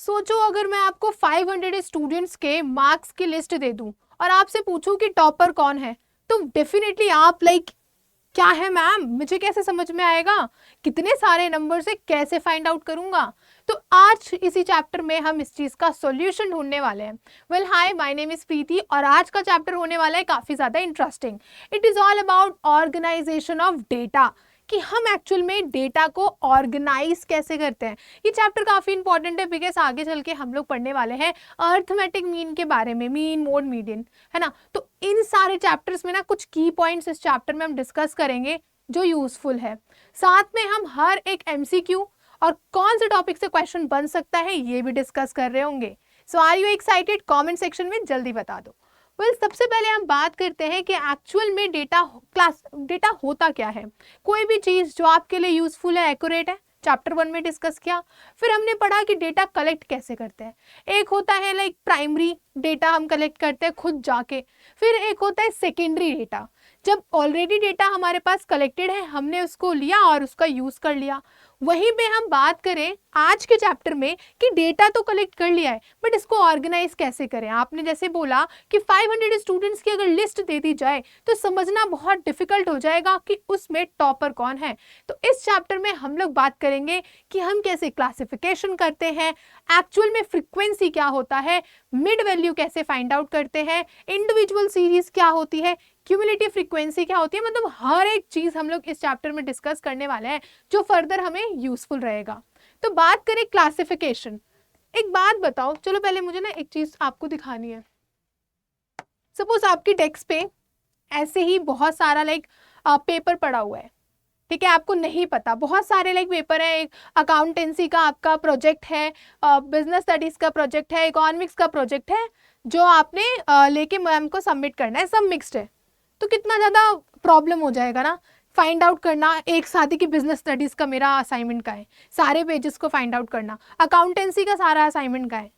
सोचो अगर मैं आपको 500 स्टूडेंट्स के मार्क्स की लिस्ट दे दूं और आपसे पूछूं कि टॉपर कौन है, तो डेफिनेटली आप लाइक क्या है मैम, मुझे कैसे समझ में आएगा, कितने सारे नंबर से कैसे फाइंड आउट करूंगा। तो आज इसी चैप्टर में हम इस चीज का सॉल्यूशन ढूंढने वाले हैं। Well hi, my name is Preeti और आज का चैप्टर होने वाला है काफी ज्यादा interesting. It is all about organisation of data, कि हम एक्चुअल में डेटा को ऑर्गेनाइज कैसे करते हैं। ये चैप्टर काफी इंपॉर्टेंट है बिकॉज आगे चल के हम लोग पढ़ने वाले हैं अर्थमेटिक मीन के बारे में, मीन मोड मीडियन, है ना। तो इन सारे चैप्टर्स में ना कुछ की पॉइंट्स इस चैप्टर में हम डिस्कस करेंगे जो यूजफुल है। साथ में हम हर एक एमसीक्यू और कौन से टॉपिक से क्वेश्चन बन सकता है ये भी डिस्कस कर रहे होंगे। So are you excited? Comment section में जल्दी बता दो। सबसे पहले हम बात करते हैं कि एक्चुअल में डेटा होता क्या है। कोई भी चीज जो आपके लिए यूजफुल है, एक्यूरेट है, चैप्टर 1 में डिस्कस किया। फिर हमने पढ़ा कि डेटा कलेक्ट कैसे करते हैं। एक होता है लाइक प्राइमरी डेटा, हम कलेक्ट करते हैं खुद जाके। फिर एक होता है सेकेंडरी डेटा, जब ऑलरेडी डेटा हमारे पास कलेक्टेड है, हमने उसको लिया और उसका यूज कर लिया। वहीं पे हम बात करें आज के चैप्टर में कि डेटा तो कलेक्ट कर लिया है बट इसको ऑर्गेनाइज कैसे करें। आपने जैसे बोला कि 500 स्टूडेंट्स की अगर लिस्ट दे दी जाए तो समझना बहुत डिफिकल्ट हो जाएगा कि उसमें टॉपर कौन है। तो इस चैप्टर में हम लोग बात करेंगे कि हम कैसे क्लासिफिकेशन करते हैं, एक्चुअल में फ्रीक्वेंसी क्या होता है, मिड वैल्यू कैसे फाइंड आउट करते हैं, इंडिविजुअल सीरीज क्या होती है, क्यूमुलेटिव फ्रीक्वेंसी क्या होती है। मतलब हर एक चीज हम लोग इस चैप्टर में डिस्कस करने वाले हैं जो फर्दर हमें यूजफुल रहेगा। तो बात करें क्लासिफिकेशन। एक बात बताओ, चलो पहले मुझे ना एक चीज आपको दिखानी है। सपोज आपकी डेस्क पे ऐसे ही बहुत सारा लाइक पेपर पड़ा हुआ है, ठीक है, आपको नहीं पता, बहुत सारे लाइक पेपर है। एक अकाउंटेंसी का आपका प्रोजेक्ट है, बिजनेस स्टडीज का प्रोजेक्ट है, इकोनॉमिक्स का प्रोजेक्ट है जो आपने लेके मैम को सबमिट करना है, सब मिक्स्ड है। तो कितना ज़्यादा प्रॉब्लम हो जाएगा ना फाइंड आउट करना। एक साथी की बिजनेस स्टडीज़ का मेरा असाइनमेंट का है, सारे पेजेस को फाइंड आउट करना, अकाउंटेंसी का सारा असाइनमेंट का है।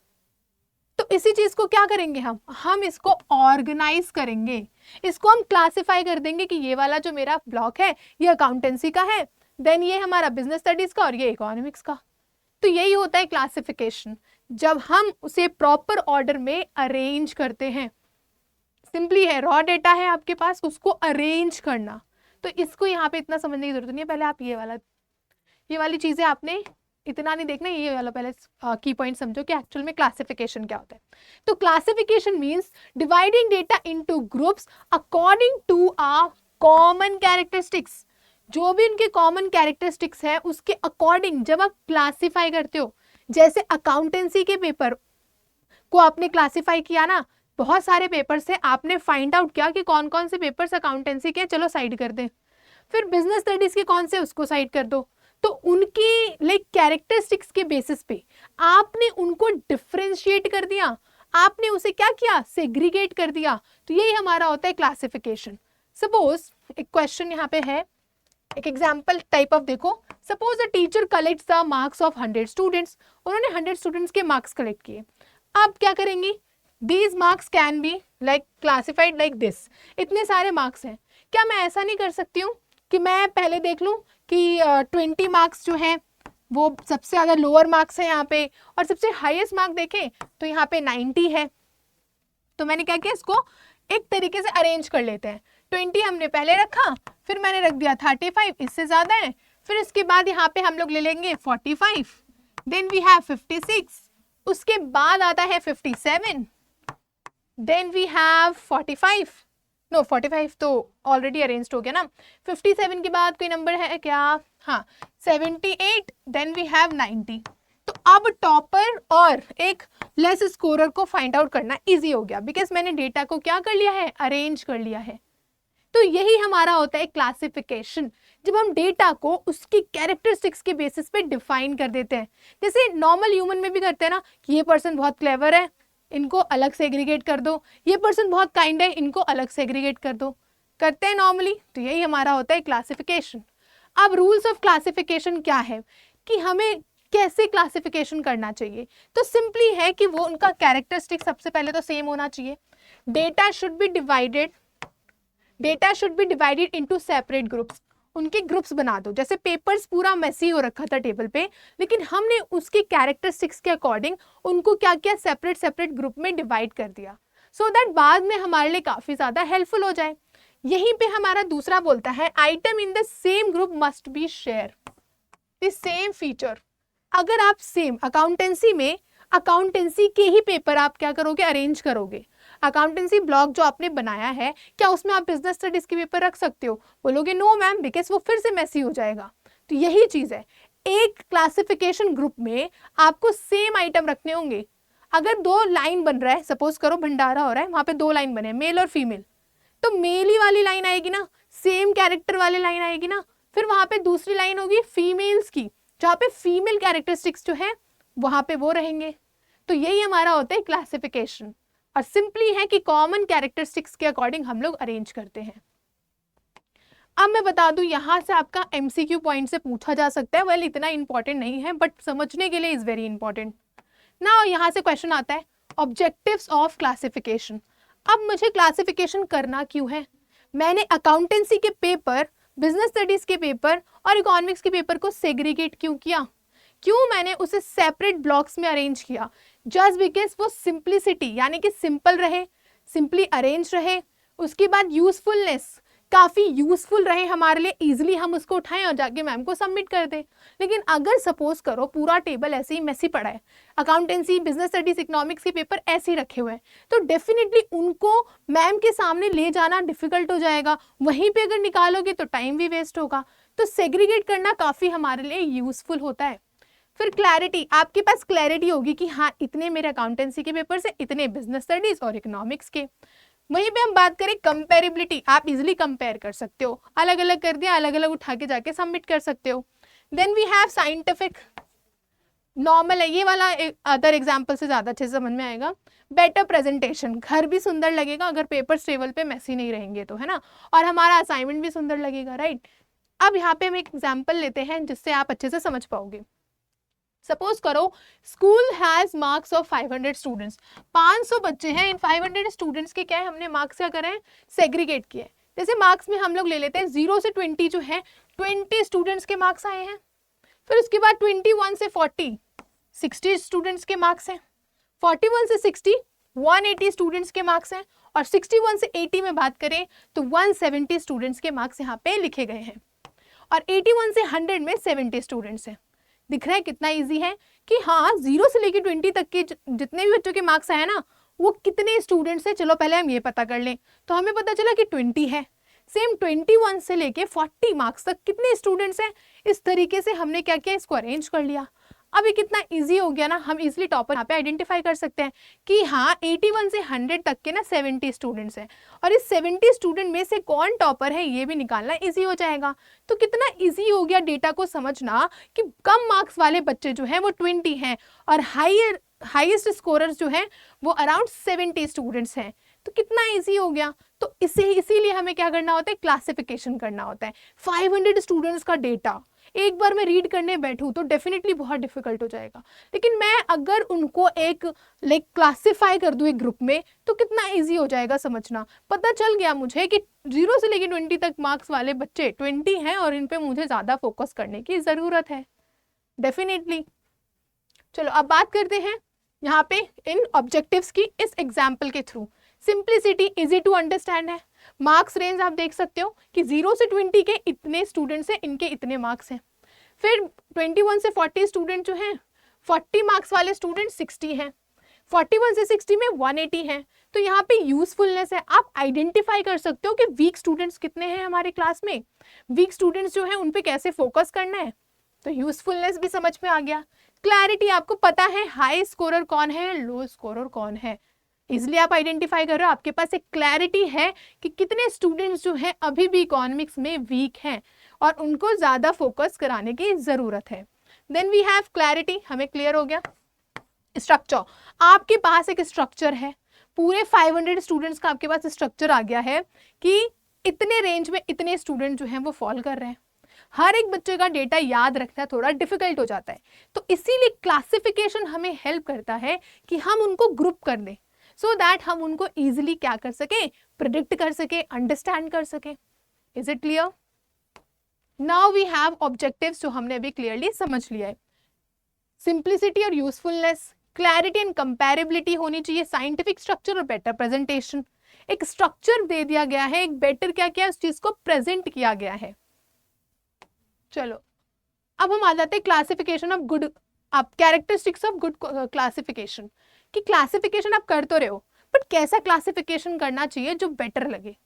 तो इसी चीज़ को क्या करेंगे हम इसको ऑर्गेनाइज करेंगे, इसको हम क्लासिफाई कर देंगे कि ये वाला जो मेरा ब्लॉक है ये अकाउंटेंसी का है, देन ये हमारा बिजनेस स्टडीज़ का और ये इकोनॉमिक्स का। तो यही होता है क्लासिफिकेशन, जब हम उसे प्रॉपर ऑर्डर में अरेंज करते हैं। सिंपली है, रॉ डेटा है आपके पास, उसको अरेंज करना। तो इसको यहाँ पे इतना समझने की जरूरत नहीं है। पहले आप ये वाली चीजें आपने इतना नहीं देखना, ये वाला पहले की पॉइंट समझो कि एक्चुअल में क्लासिफिकेशन क्या होता है। तो classification means dividing data into groups according to a common characteristics. जो भी उनके कॉमन कैरेक्टरिस्टिक्स है उसके अकॉर्डिंग जब आप क्लासिफाई करते हो, जैसे अकाउंटेंसी के पेपर को आपने क्लासिफाई किया ना, बहुत सारे पेपर से आपने फाइंड आउट किया कि कौन कौन से पेपर्स अकाउंटेंसी के, चलो साइड कर दें। फिर बिजनेस स्टडीज के कौन से, उसको साइड कर दो। तो उनकी लाइक कैरेक्टरिस्टिक्स के बेसिस पे आपने उनको डिफरेंशिएट कर दिया, आपने उसे क्या किया, सेग्रीगेट कर दिया। तो यही हमारा होता है क्लासिफिकेशन। सपोज एक क्वेश्चन यहाँ पे है, एक एग्जाम्पल टाइप ऑफ देखो। Suppose a teacher collects the marks of 100 students. उन्होंने 100 स्टूडेंट्स के मार्क्स कलेक्ट किए। अब क्या करेंगी, These marks can be like classified like this। इतने सारे मार्क्स हैं, क्या मैं ऐसा नहीं कर सकती हूँ कि मैं पहले देख लूँ कि 20 मार्क्स जो हैं वो सबसे ज़्यादा लोअर मार्क्स है यहाँ पे और सबसे हाईएस्ट मार्क देखें तो यहाँ पे 90 है। तो मैंने क्या किया, इसको एक तरीके से अरेंज कर लेते हैं। 20 हमने पहले रखा, फिर मैंने रख दिया 35, इससे ज़्यादा है। फिर इसके बाद यहाँ पे हम लोग ले लेंगे 45, देन वी हैव 56, उसके बाद आता है 57, देन वी हैव 45, नो 45 तो ऑलरेडी अरेंज्ड हो गया ना। 57 के बाद कोई नंबर है क्या, हाँ 78, देन वी हैव 90। तो अब टॉपर और एक लेस स्कोरर को फाइंड आउट करना इजी हो गया बिकॉज मैंने डेटा को क्या कर लिया है, अरेंज कर लिया है। तो यही हमारा होता है क्लासिफिकेशन, जब हम डेटा को उसकी कैरेक्टरिस्टिक्स के बेसिस पे डिफाइन कर देते हैं। जैसे नॉर्मल ह्यूमन में भी करते हैं ना कि ये पर्सन बहुत क्लेवर है, इनको अलग से एग्रीगेट कर दो, ये पर्सन बहुत काइंड है, इनको अलग से एग्रीगेट कर दो, करते हैं नॉर्मली। तो यही हमारा होता है क्लासिफिकेशन। अब रूल्स ऑफ क्लासिफिकेशन क्या है कि हमें कैसे क्लासिफिकेशन करना चाहिए, तो सिंपली है कि वो उनका कैरेक्टरिस्टिक सबसे पहले तो सेम होना चाहिए। Data should be divided into separate groups. उनके ग्रुप्स बना दो। जैसे पेपर्स पूरा मेसी हो रखा था टेबल पे, लेकिन हमने उसके कैरेक्टरिस्टिक्स के अकॉर्डिंग उनको क्या किया, सेपरेट सेपरेट ग्रुप में डिवाइड कर दिया, सो दैट बाद में हमारे लिए काफ़ी ज़्यादा हेल्पफुल हो जाए। यहीं पे हमारा दूसरा बोलता है item in the same group must be share the same feature. अगर आप सेम अकाउंटेंसी में अकाउंटेंसी के ही पेपर आप क्या करोगे, अरेंज करोगे। अकाउंटेंसी ब्लॉक जो आपने बनाया है, क्या उसमें आप बिजनेस स्टडीज के पेपर रख सकते हो? बोलोगे नो मैम, बिकॉज वो फिर से मेसी हो जाएगा। तो यही चीज़ है, एक क्लासिफिकेशन ग्रुप में आपको सेम आइटम रखने होंगे। अगर 2 लाइन बन रहा है, सपोज करो भंडारा हो रहा है, वहाँ पे 2 लाइन बने, मेल और फीमेल, तो मेल ही वाली लाइन आएगी ना, सेम कैरेक्टर वाली लाइन आएगी ना। फिर वहाँ पे दूसरी लाइन होगी फीमेल्स की, जहाँ पे फीमेल कैरेक्टरिस्टिक्स जो है वहाँ पे वो रहेंगे। तो यही हमारा होता है क्लासिफिकेशन, और सिंपली है कि कॉमन कैरेक्टरिस्टिक्स के अकॉर्डिंग हम लोग अरेंज करते हैं। अब मैं बता दूं, यहाँ से आपका MCQ पॉइंट से पूछा जा सकता है, वेल इतना इंपॉर्टेंट नहीं है, बट समझने के लिए इज वेरी इंपॉर्टेंट। ना यहाँ से क्वेश्चन आता है ऑब्जेक्टिव्स ऑफ क्लासिफिकेशन। अब मुझे क्लासिफिकेशन करना क्यों है? मैंने अकाउंटेंसी के पेपर, बिजनेस स्टडीज के पेपर और इकोनॉमिक्स के पेपर को सेग्रीगेट क्यों किया? क्यों मैंने उसे सेपरेट ब्लॉक्स में अरेंज किया? जस्ट बिकॉज वो सिंप्लिसिटी, यानी कि सिंपल रहे, सिंपली अरेंज रहे, उसके बाद यूजफुलनेस, काफ़ी यूजफुल रहे हमारे लिए, इजीली हम उसको उठाएं और जाके मैम को सबमिट कर दें। लेकिन अगर सपोज करो पूरा टेबल ऐसे ही मेसी पड़ा है, अकाउंटेंसी, बिजनेस स्टडीज, इकोनॉमिक्स के पेपर ऐसे ही रखे हुए हैं, तो डेफिनेटली उनको मैम के सामने ले जाना डिफिकल्ट हो जाएगा। वहीं पे अगर निकालोगे तो टाइम भी वेस्ट होगा। तो सेग्रीगेट करना काफ़ी हमारे लिए यूजफुल होता है। फिर क्लैरिटी, आपके पास क्लैरिटी होगी कि हाँ इतने मेरे अकाउंटेंसी के पेपर से, इतने बिजनेस स्टडीज और इकोनॉमिक्स के। वहीं पे हम बात करें कंपेरेबिलिटी, आप इजीली कंपेयर कर सकते हो, अलग अलग कर दिया, अलग अलग उठा के जाके सबमिट कर सकते हो। Then we have scientific, normal है ये वाला, अदर एग्जाम्पल से ज़्यादा अच्छे से समझ में आएगा। बेटर प्रेजेंटेशन, घर भी सुंदर लगेगा अगर पेपर टेबल पे मैसी नहीं रहेंगे तो, है ना, और हमारा असाइनमेंट भी सुंदर लगेगा, राइट। अब यहाँ पे हम एक एग्जाम्पल लेते हैं जिससे आप अच्छे से समझ पाओगे। सपोज करो school has marks of 500 students, 500 बच्चे हैं, इन 500 स्टूडेंट्स के क्या है, हमने मार्क्स क्या करें, सेग्रीगेट किए। जैसे मार्क्स में हम लोग ले लेते हैं 0 से 20 जो है 20 स्टूडेंट्स के मार्क्स आए हैं। फिर उसके बाद 21 से 40 60 स्टूडेंट्स के मार्क्स हैं। 41 से 60 180 स्टूडेंट्स के मार्क्स हैं। और 61 से 80 में बात करें तो 170 स्टूडेंट्स के मार्क्स यहाँ पे लिखे गए हैं। और 81 से 100 में 70 स्टूडेंट्स हैं। दिख रहा है कितना इजी है कि हाँ 0 से लेकर 20 तक के जितने भी बच्चों के मार्क्स आए ना, वो कितने स्टूडेंट्स हैं, चलो पहले हम ये पता कर लें। तो हमें पता चला कि 20 है। सेम 21 से लेके 40 मार्क्स तक कितने स्टूडेंट्स हैं, इस तरीके से हमने क्या किया, इसको अरेंज कर लिया। अब ये कितना इजी हो गया ना, हम इजीली टॉपर यहाँ पे आइडेंटिफाई कर सकते हैं कि हाँ 81 से 100 तक के ना 70 स्टूडेंट्स हैं, और इस 70 स्टूडेंट में से कौन टॉपर है ये भी निकालना इजी हो जाएगा। तो कितना इजी हो गया डेटा को समझना कि कम मार्क्स वाले बच्चे जो हैं वो 20 हैं और हाईएस्ट स्कोरर्स जो हैं वो अराउंड 70 स्टूडेंट्स हैं। तो कितना इजी हो गया। तो इसीलिए हमें क्या करना होता है, क्लासिफिकेशन करना होता है। 500 स्टूडेंट्स का डेटा एक बार मैं रीड करने बैठूं तो डेफिनेटली बहुत डिफिकल्ट हो जाएगा, लेकिन मैं अगर उनको एक क्लासिफाई कर दूं एक ग्रुप में तो कितना इजी हो जाएगा समझना। पता चल गया मुझे कि 0 से लेकर 20 तक मार्क्स वाले बच्चे 20 हैं और इन पे मुझे ज़्यादा फोकस करने की ज़रूरत है डेफिनेटली। चलो अब बात करते हैं यहाँ पे इन ऑब्जेक्टिव्स की इस एग्जाम्पल के थ्रू। सिंप्लिसिटी, इजी टू अंडरस्टैंड है। मार्क्स रेंज आप देख सकते हो कि 0 से 20 के इतने स्टूडेंट्स हैं, इनके इतने मार्क्स हैं। फिर 21 से 40 स्टूडेंट जो हैं, 40 मार्क्स वाले स्टूडेंट 60 हैं। 41 से 60 में 180 हैं। तो यहाँ पे यूजफुलनेस है, आप आइडेंटिफाई कर सकते हो कि वीक स्टूडेंट्स कितने हैं हमारे क्लास में, वीक स्टूडेंट्स जो हैं उन पे कैसे फोकस करना है। तो यूजफुलनेस भी समझ में आ गया। क्लैरिटी, आपको पता है हाई स्कोरर कौन है, लो स्कोरर कौन है, इसलिए आप आइडेंटिफाई कर रहे हो। आपके पास एक क्लैरिटी है कि कितने स्टूडेंट्स जो हैं अभी भी इकोनॉमिक्स में वीक हैं और उनको ज़्यादा फोकस कराने की ज़रूरत है। देन वी हैव क्लैरिटी, हमें क्लियर हो गया। स्ट्रक्चर, आपके पास एक स्ट्रक्चर है, पूरे 500 स्टूडेंट्स का आपके पास स्ट्रक्चर आ गया है कि इतने रेंज में इतने स्टूडेंट जो हैं वो फॉल कर रहे हैं। हर एक बच्चे का डेटा याद रखना थोड़ा डिफिकल्ट हो जाता है, तो इसीलिए क्लासिफिकेशन हमें हेल्प करता है कि हम उनको ग्रुप कर दें, सो दैट हम उनको इजीली क्या कर सके, प्रिडिक्ट कर सके, अंडरस्टैंड कर सके। Is it clear? Now we have objectives जो हमने अभी क्लियरली समझ लिया है। सिंप्लिसिटी और यूजफुलनेस, क्लैरिटी एंड कंपैरेबिलिटी होनी चाहिए, साइंटिफिक स्ट्रक्चर और बेटर प्रेजेंटेशन। एक स्ट्रक्चर दे दिया गया है, एक बेटर क्या किया उस चीज को प्रेजेंट किया गया है। चलो अब हम आ जाते हैं क्लासिफिकेशन ऑफ गुड, आप कैरेक्टरिस्टिक्स ऑफ गुड क्लासिफिकेशन, कि क्लासिफिकेशन आप कर तो रहे हो बट कैसा क्लासिफिकेशन करना चाहिए जो बेटर लगे।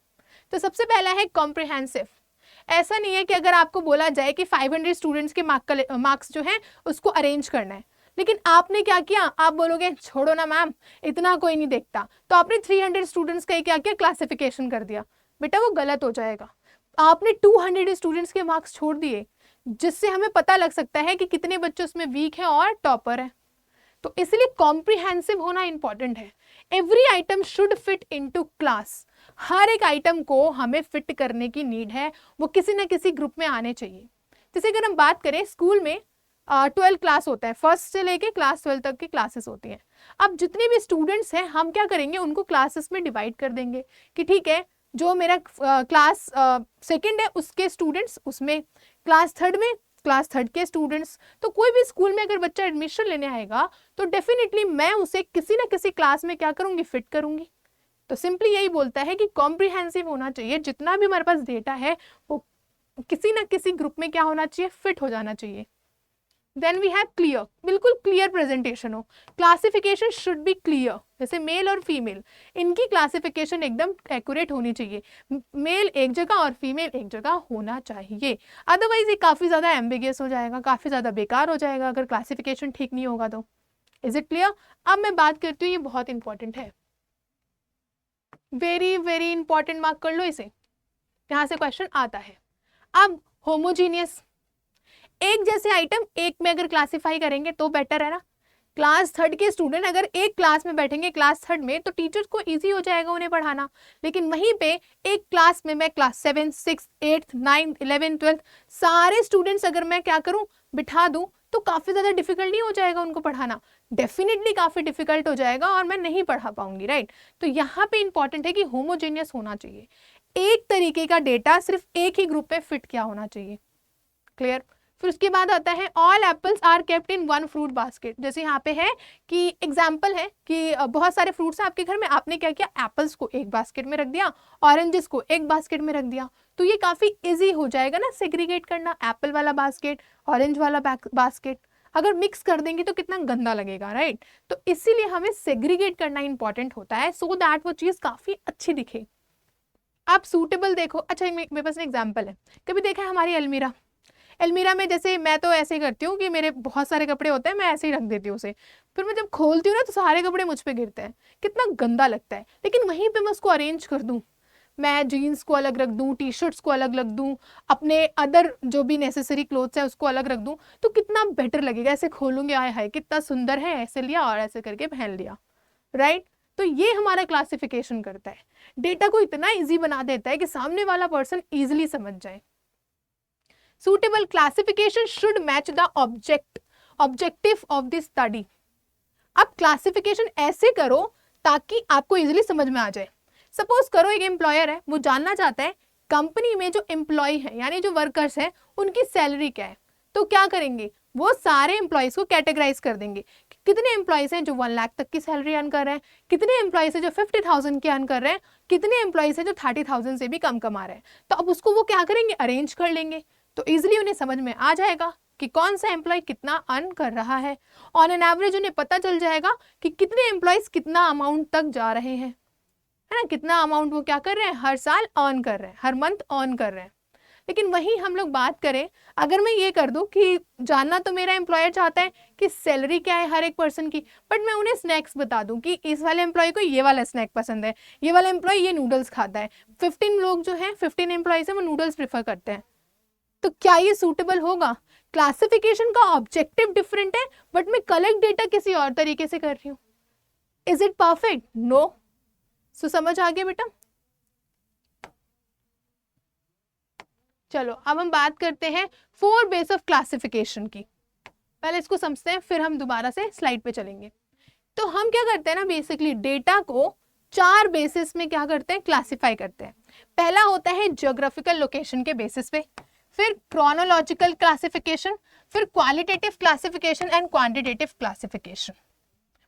तो सबसे पहला है कॉम्प्रिहेंसिव। ऐसा नहीं है कि अगर आपको बोला जाए कि 500 स्टूडेंट्स के मार्क्स जो हैं उसको अरेंज करना है, लेकिन आपने क्या किया, आप बोलोगे छोड़ो ना मैम इतना कोई नहीं देखता, तो आपने 300 स्टूडेंट्स का क्या किया, क्लासिफिकेशन कर दिया। बेटा वो गलत हो जाएगा। आपने 200 स्टूडेंट्स के मार्क्स छोड़ दिए, जिससे हमें पता लग सकता है कि कितने बच्चे उसमें वीक हैं और टॉपर है। तो इसलिए कॉम्प्रिहेंसिव होना इंपॉर्टेंट है। Every item should fit into class, हर एक आइटम को हमें फिट करने की नीड है, वो किसी ना किसी ग्रुप में आने चाहिए। जैसे अगर हम बात करें स्कूल में 12 क्लास होता है, फर्स्ट से लेके क्लास 12 तक की क्लासेस होती हैं। अब जितने भी स्टूडेंट्स हैं हम क्या करेंगे, उनको क्लासेस में डिवाइड कर देंगे कि ठीक है जो मेरा क्लास सेकंड है उसके स्टूडेंट्स उसमें, क्लास थर्ड में क्लास थर्ड के स्टूडेंट्स। तो कोई भी स्कूल में अगर बच्चा एडमिशन लेने आएगा तो डेफिनेटली मैं उसे किसी ना किसी क्लास में क्या करूंगी, फिट करूंगी। तो सिंपली यही बोलता है कि कॉम्प्रिहेंसिव होना चाहिए, जितना भी हमारे पास डेटा है वो किसी ना किसी ग्रुप में क्या होना चाहिए, फिट हो जाना चाहिए। देन वी हैव क्लियर, बिल्कुल क्लियर प्रेजेंटेशन हो। क्लासिफिकेशन शुड बी क्लियर, जैसे मेल और फीमेल इनकी क्लासिफिकेशन एकदम एक्यूरेट होनी चाहिए, मेल एक जगह और फीमेल एक जगह होना चाहिए। अदरवाइज ये काफ़ी ज़्यादा एम्बिगियस हो जाएगा, काफ़ी ज़्यादा बेकार हो जाएगा अगर क्लासिफिकेशन ठीक नहीं होगा तो। Is it clear? अब मैं बात करती हूँ, ये बहुत इंपॉर्टेंट है, वेरी वेरी इंपॉर्टेंट, मार्क कर लो इसे, यहाँ से क्वेश्चन आता है। अब होमोजीनियस, एक जैसे आइटम एक में अगर क्लासिफाई करेंगे तो बेटर है ना। क्लास थर्ड के स्टूडेंट अगर एक क्लास में बैठेंगे क्लास थर्ड में तो टीचर्स को इजी हो जाएगा उन्हें पढ़ाना, लेकिन वहीं पे एक क्लास में मैं क्लास 7, 6, 8, 9, 11, 12 सारे स्टूडेंट्स अगर मैं क्या करूं, बिठा दूं तो काफी ज्यादा डिफिकल्ट नहीं हो जाएगा उनको पढ़ाना, डेफिनेटली काफी डिफिकल्ट हो जाएगा और मैं नहीं पढ़ा पाऊंगी, राइट। तो यहाँ पे इंपॉर्टेंट है कि होमोजेनियस होना चाहिए, एक तरीके का डेटा सिर्फ एक ही ग्रुप में फिट किया होना चाहिए। क्लियर? फिर उसके बाद आता है all apples are kept in one fruit basket. जैसे यहाँ पे है कि एग्जाम्पल है कि बहुत सारे फ्रूट्स हैं आपके घर में, आपने क्या किया, एप्पल्स को एक बास्केट में रख दिया, ऑरेंजेस को एक बास्केट में रख दिया, तो ये काफी इजी हो जाएगा ना सेग्रीगेट करना, एप्पल वाला बास्केट, ऑरेंज वाला बास्केट। अगर मिक्स कर देंगे तो कितना गंदा लगेगा, राइट। तो इसीलिए हमें सेग्रीगेट करना इंपॉर्टेंट होता है सो दैट वो चीज काफी अच्छी दिखे। आप सूटेबल देखो, अच्छा मेरे पास एग्जाम्पल है, कभी देखा है हमारी अलमीरा, अलमीरा में जैसे मैं तो ऐसे ही करती हूँ कि मेरे बहुत सारे कपड़े होते हैं, मैं ऐसे ही रख देती हूँ उसे, फिर मैं जब खोलती हूँ ना तो सारे कपड़े मुझ पे गिरते हैं, कितना गंदा लगता है। लेकिन वहीं पे मैं उसको अरेंज कर दूँ, मैं जीन्स को अलग रख दूँ, टी शर्ट्स को अलग रख दूँ, अपने अदर जो भी नेसेसरी क्लोथ्स है उसको अलग रख दूँ, तो कितना बेटर लगेगा। ऐसे खोलूंगे, आय हाय कितना सुंदर है, ऐसे लिया और ऐसे करके पहन लिया, राइट। तो ये हमारा क्लासिफिकेशन करता है, डेटा को इतना ईजी बना देता है कि सामने वाला पर्सन ईजिली समझ जाए। Suitable classification should match the objective of the study। अब क्लासिफिकेशन ऐसे करो ताकि आपको इजीली समझ में आ जाए। सपोज करो एक एम्प्लॉयर है, वो जानना चाहता है कंपनी में जो एम्प्लॉय है यानी जो वर्कर्स है उनकी सैलरी क्या है, तो क्या करेंगे, वो सारे एम्प्लॉयज को कैटेगराइज कर देंगे। कितने एम्प्लॉयज हैं जो 1 लाख तक की सैलरी अर्न कर रहे हैं, कितने एम्प्लॉयज हैं जो 50,000 की अर्न कर रहे हैं, कितने एम्प्लॉयज हैं जो 30,000 से भी कम कमा रहे हैं। तो अब उसको वो क्या करेंगे, अरेंज कर लेंगे, तो इजिली उन्हें समझ में आ जाएगा कि कौन सा एम्प्लॉय कितना अर्न कर रहा है। ऑन एन एवरेज उन्हें पता चल जाएगा कि कितने एम्प्लॉयज कितना अमाउंट तक जा रहे हैं, है ना, कितना अमाउंट वो क्या कर रहे हैं, हर साल अर्न कर रहे हैं, हर मंथ अर्न कर रहे हैं। लेकिन वहीं हम लोग बात करें, अगर मैं ये कर दूं कि जानना तो मेरा एम्प्लॉयर चाहता है कि सैलरी क्या है हर एक पर्सन की, बट मैं उन्हें स्नैक्स बता दूं कि इस वाले एम्प्लॉय को ये वाला स्नैक पसंद है, ये वाला एम्प्लॉय ये नूडल्स खाता है, 15 लोग जो है 15 एम्प्लॉयज है वो नूडल्स प्रेफर करते हैं, तो क्या ये सूटेबल होगा? क्लासिफिकेशन का ऑब्जेक्टिव डिफरेंट है बट मैं कलेक्ट डेटा किसी और तरीके से कर रही हूं। Is it perfect? नो। सो समझ आ गया बेटा? चलो अब हम बात करते हैं 4 बेस ऑफ क्लासिफिकेशन की। पहले इसको समझते हैं फिर हम दोबारा से स्लाइड पे चलेंगे। तो हम क्या करते हैं ना, बेसिकली डेटा को 4 बेसिस में क्या करते हैं, क्लासिफाई करते हैं। पहला होता है ज्योग्राफिकल लोकेशन के बेसिस पे, फिर क्रोनोलॉजिकल क्लासिफिकेशन, फिर qualitative classification and quantitative classification.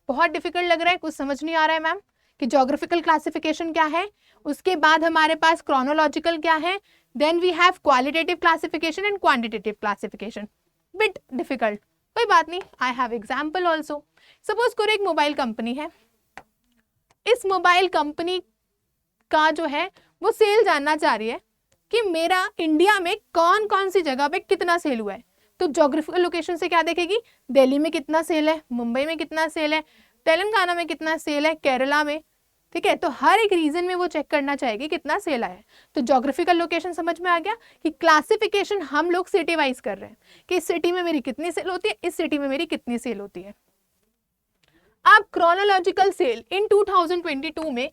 बहुत डिफिकल्ट लग रहा है, कुछ समझ नहीं आ रहा है मैम कि ज्योग्राफिकल क्लासिफिकेशन क्या है, उसके बाद हमारे पास क्रोनोलॉजिकल क्या है, then we have qualitative classification and quantitative classification. Bit difficult, कोई बात नहीं, I have example also. Suppose करो एक मोबाइल कंपनी है, इस मोबाइल कंपनी का जो है वो सेल जानना चाह रही है कि मेरा इंडिया में कौन कौन सी जगह पे कितना सेल हुआ है। तो ज्योग्राफिकल लोकेशन से क्या देखेगी, दिल्ली में कितना सेल है, मुंबई में कितना सेल है, तेलंगाना में कितना सेल है, केरला में, ठीक है। तो हर एक रीजन में वो चेक करना चाहेगी कितना सेल आया है। तो ज्योग्राफिकल लोकेशन समझ में आ गया कि क्लासिफिकेशन हम लोग सिटी वाइज कर रहे हैं कि इस सिटी में मेरी कितनी सेल होती है, इस सिटी में मेरी कितनी सेल होती है। अब क्रोनोलॉजिकल सेल इन 2022 में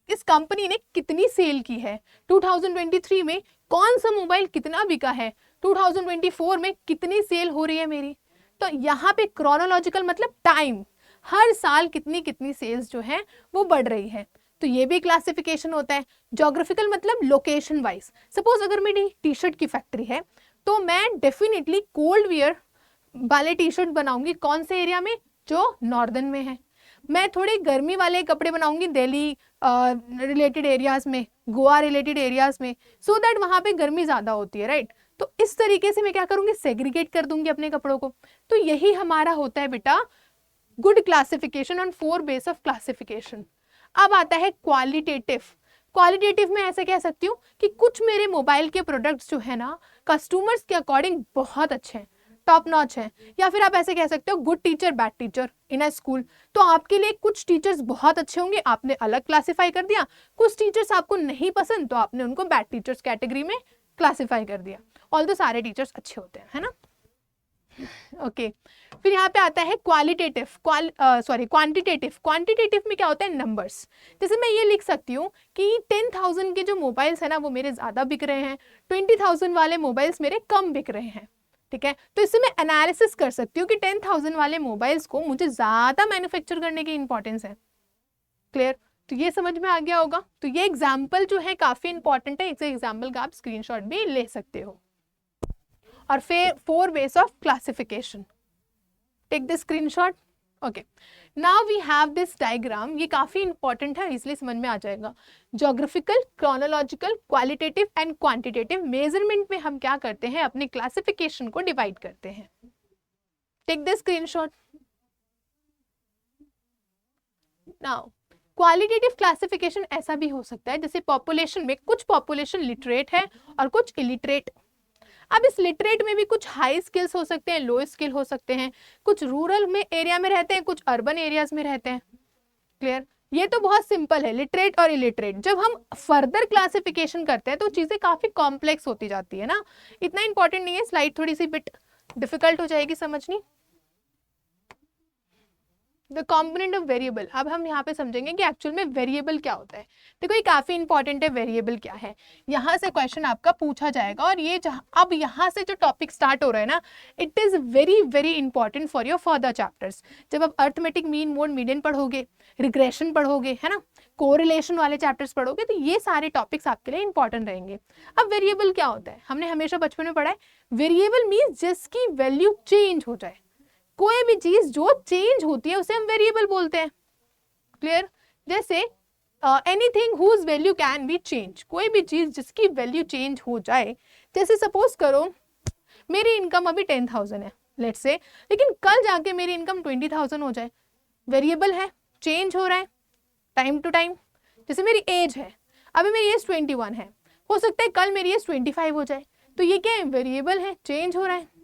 इस कंपनी ने कितनी सेल की है, 2023 में कौन सा मोबाइल कितना बिका है, 2024 में कितनी सेल हो रही है मेरी। तो यहाँ पे क्रोनोलॉजिकल मतलब टाइम, हर साल कितनी कितनी सेल्स जो है वो बढ़ रही है, तो ये भी क्लासिफिकेशन होता है। ज्योग्राफिकल मतलब लोकेशन वाइज, सपोज अगर मेरी टी शर्ट की फैक्ट्री है तो मैं डेफिनेटली कोल्ड वियर वाले टी शर्ट बनाऊंगी कौन से एरिया में, जो नॉर्दर्न में है। मैं थोड़े गर्मी वाले कपड़े बनाऊंगी दिल्ली रिलेटेड एरियाज में, गोवा रिलेटेड एरियाज में, सो दैट वहां पे गर्मी ज्यादा होती है, राइट। तो इस तरीके से मैं क्या करूंगी, सेग्रीगेट कर दूंगी अपने कपड़ों को। तो यही हमारा होता है बेटा good classification on 4 base of classification. अब आता है क्वालिटेटिव। क्वालिटेटिव में ऐसे कह सकती हूँ कि कुछ मेरे मोबाइल के प्रोडक्ट्स जो है ना कस्टमर्स के अकॉर्डिंग बहुत अच्छे हैं, टॉप नॉच है, या फिर आप ऐसे कह सकते हो गुड टीचर बैड टीचर इन अ स्कूल। तो आपके लिए कुछ टीचर्स बहुत अच्छे होंगे, आपने अलग क्लासिफाई कर दिया, कुछ टीचर्स आपको नहीं पसंद तो आपने उनको बैड टीचर्स कैटेगरी में क्लासिफाई कर दिया। ऑल्दो सारे टीचर्स अच्छे होते हैं, है ना। ओके फिर यहाँ पे आता है क्वालिटेटिव, क्वांटिटेटिव। क्वांटिटेटिव में क्या होता है, नंबर्स। जैसे मैं ये लिख सकती हूँ कि 10,000 के जो मोबाइल्स है ना वो मेरे ज्यादा बिक रहे हैं, 20,000 वाले मोबाइल्स मेरे कम बिक रहे हैं, ठीक है। तो इससे मैं एनालिसिस कर सकती हूँ कि 10,000 वाले मोबाइल्स को मुझे ज्यादा मैन्युफैक्चर करने की इंपॉर्टेंस है। क्लियर, तो ये समझ में आ गया होगा। तो ये एग्जाम्पल जो है काफी इंपॉर्टेंट है, इस एग्जाम्पल का आप स्क्रीनशॉट भी ले सकते हो। और फिर 4 ways of classification, take the screenshot। okay now we have this diagram, ये काफी इंपॉर्टेंट है इसलिए समझ में आ जाएगा। Geographical, chronological, qualitative and quantitative measurement में हम क्या करते हैं, अपने क्लासिफिकेशन को डिवाइड करते हैं। Take the screenshot. Now qualitative classification ऐसा भी हो सकता है जैसे पॉपुलेशन में कुछ पॉपुलेशन लिटरेट है और कुछ इलिटरेट। अब इस लिटरेट में भी कुछ हाई स्किल्स हो सकते हैं, लो स्किल हो सकते हैं, कुछ रूरल में एरिया में रहते हैं, कुछ अर्बन एरियाज में रहते हैं। क्लियर, ये तो बहुत सिंपल है, लिटरेट और इलिटरेट। जब हम फर्दर क्लासिफिकेशन करते हैं तो चीजें काफी कॉम्प्लेक्स होती जाती है ना, इतना इंपॉर्टेंट नहीं है, स्लाइड थोड़ी सी बिट डिफिकल्ट हो जाएगी समझनी। द कॉम्पोनेंट ऑफ वेरिएबल, अब हम यहाँ पे समझेंगे कि एक्चुअल में वेरिएबल क्या होता है। देखो ये काफी इंपॉर्टेंट है, वेरिएबल क्या है, यहाँ से क्वेश्चन आपका पूछा जाएगा। और ये अब यहाँ से जो टॉपिक स्टार्ट हो रहा है ना, it is very very important for your further chapters. जब आप अर्थमेटिक, मीन, मोड, मीडियन पढ़ोगे, रिग्रेशन पढ़ोगे, है ना, कोरिलेशन वाले चैप्टर्स पढ़ोगे, तो ये सारे टॉपिक्स आपके लिए इंपॉर्टेंट रहेंगे। अब वेरिएबल क्या होता है, हमने हमेशा बचपन में पढ़ा है, वेरिएबल मीन्स जिसकी वैल्यू चेंज हो जाए। कोई भी चीज जो चेंज होती है उसे हम वेरिएबल बोलते हैं। क्लियर, जैसे anything whose value can be change, कोई भी चीज जिसकी वैल्यू चेंज हो जाए। जैसे सपोज करो मेरी इनकम अभी 10,000 है लेट्स से, लेकिन कल जाके मेरी इनकम 20,000 हो जाए, वेरिएबल है, चेंज हो रहा है टाइम टू टाइम। जैसे मेरी एज है, अभी मेरी एज 21 है, हो सकता है कल मेरी एज 25 हो जाए, तो ये क्या है, वेरिएबल है, चेंज हो रहा है।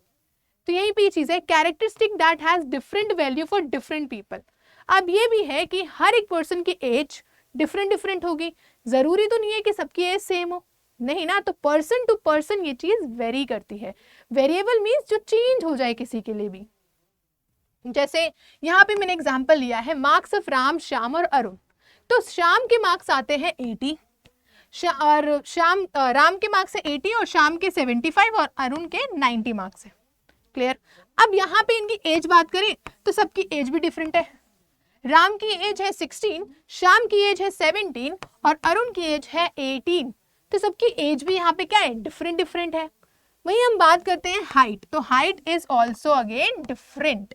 तो यही पे चीज है, characteristic that has different value for different people. अब ये भी है कि हर एक पर्सन की एज डिफरेंट डिफरेंट होगी, जरूरी तो नहीं है कि सबकी एज सेम हो, नहीं ना, तो पर्सन टू पर्सन ये चीज वेरी करती है। वेरिएबल मीन्स जो चेंज हो जाए किसी के लिए भी। जैसे यहाँ पे मैंने एग्जाम्पल लिया है मार्क्स ऑफ राम, श्याम और अरुण। तो श्याम के मार्क्स आते हैं 80 और राम के मार्क्स है 80 और श्याम के 75 और अरुण के 90 मार्क्स है। क्लियर, अब यहाँ पे इनकी एज बात करें तो सबकी एज भी डिफरेंट है। राम की एज है 16, श्याम की एज है 17 और अरुण की एज है 18। तो सबकी एज भी यहाँ पे क्या है, डिफरेंट डिफरेंट है। वही हम बात करते हैं हाइट, तो height is also again different,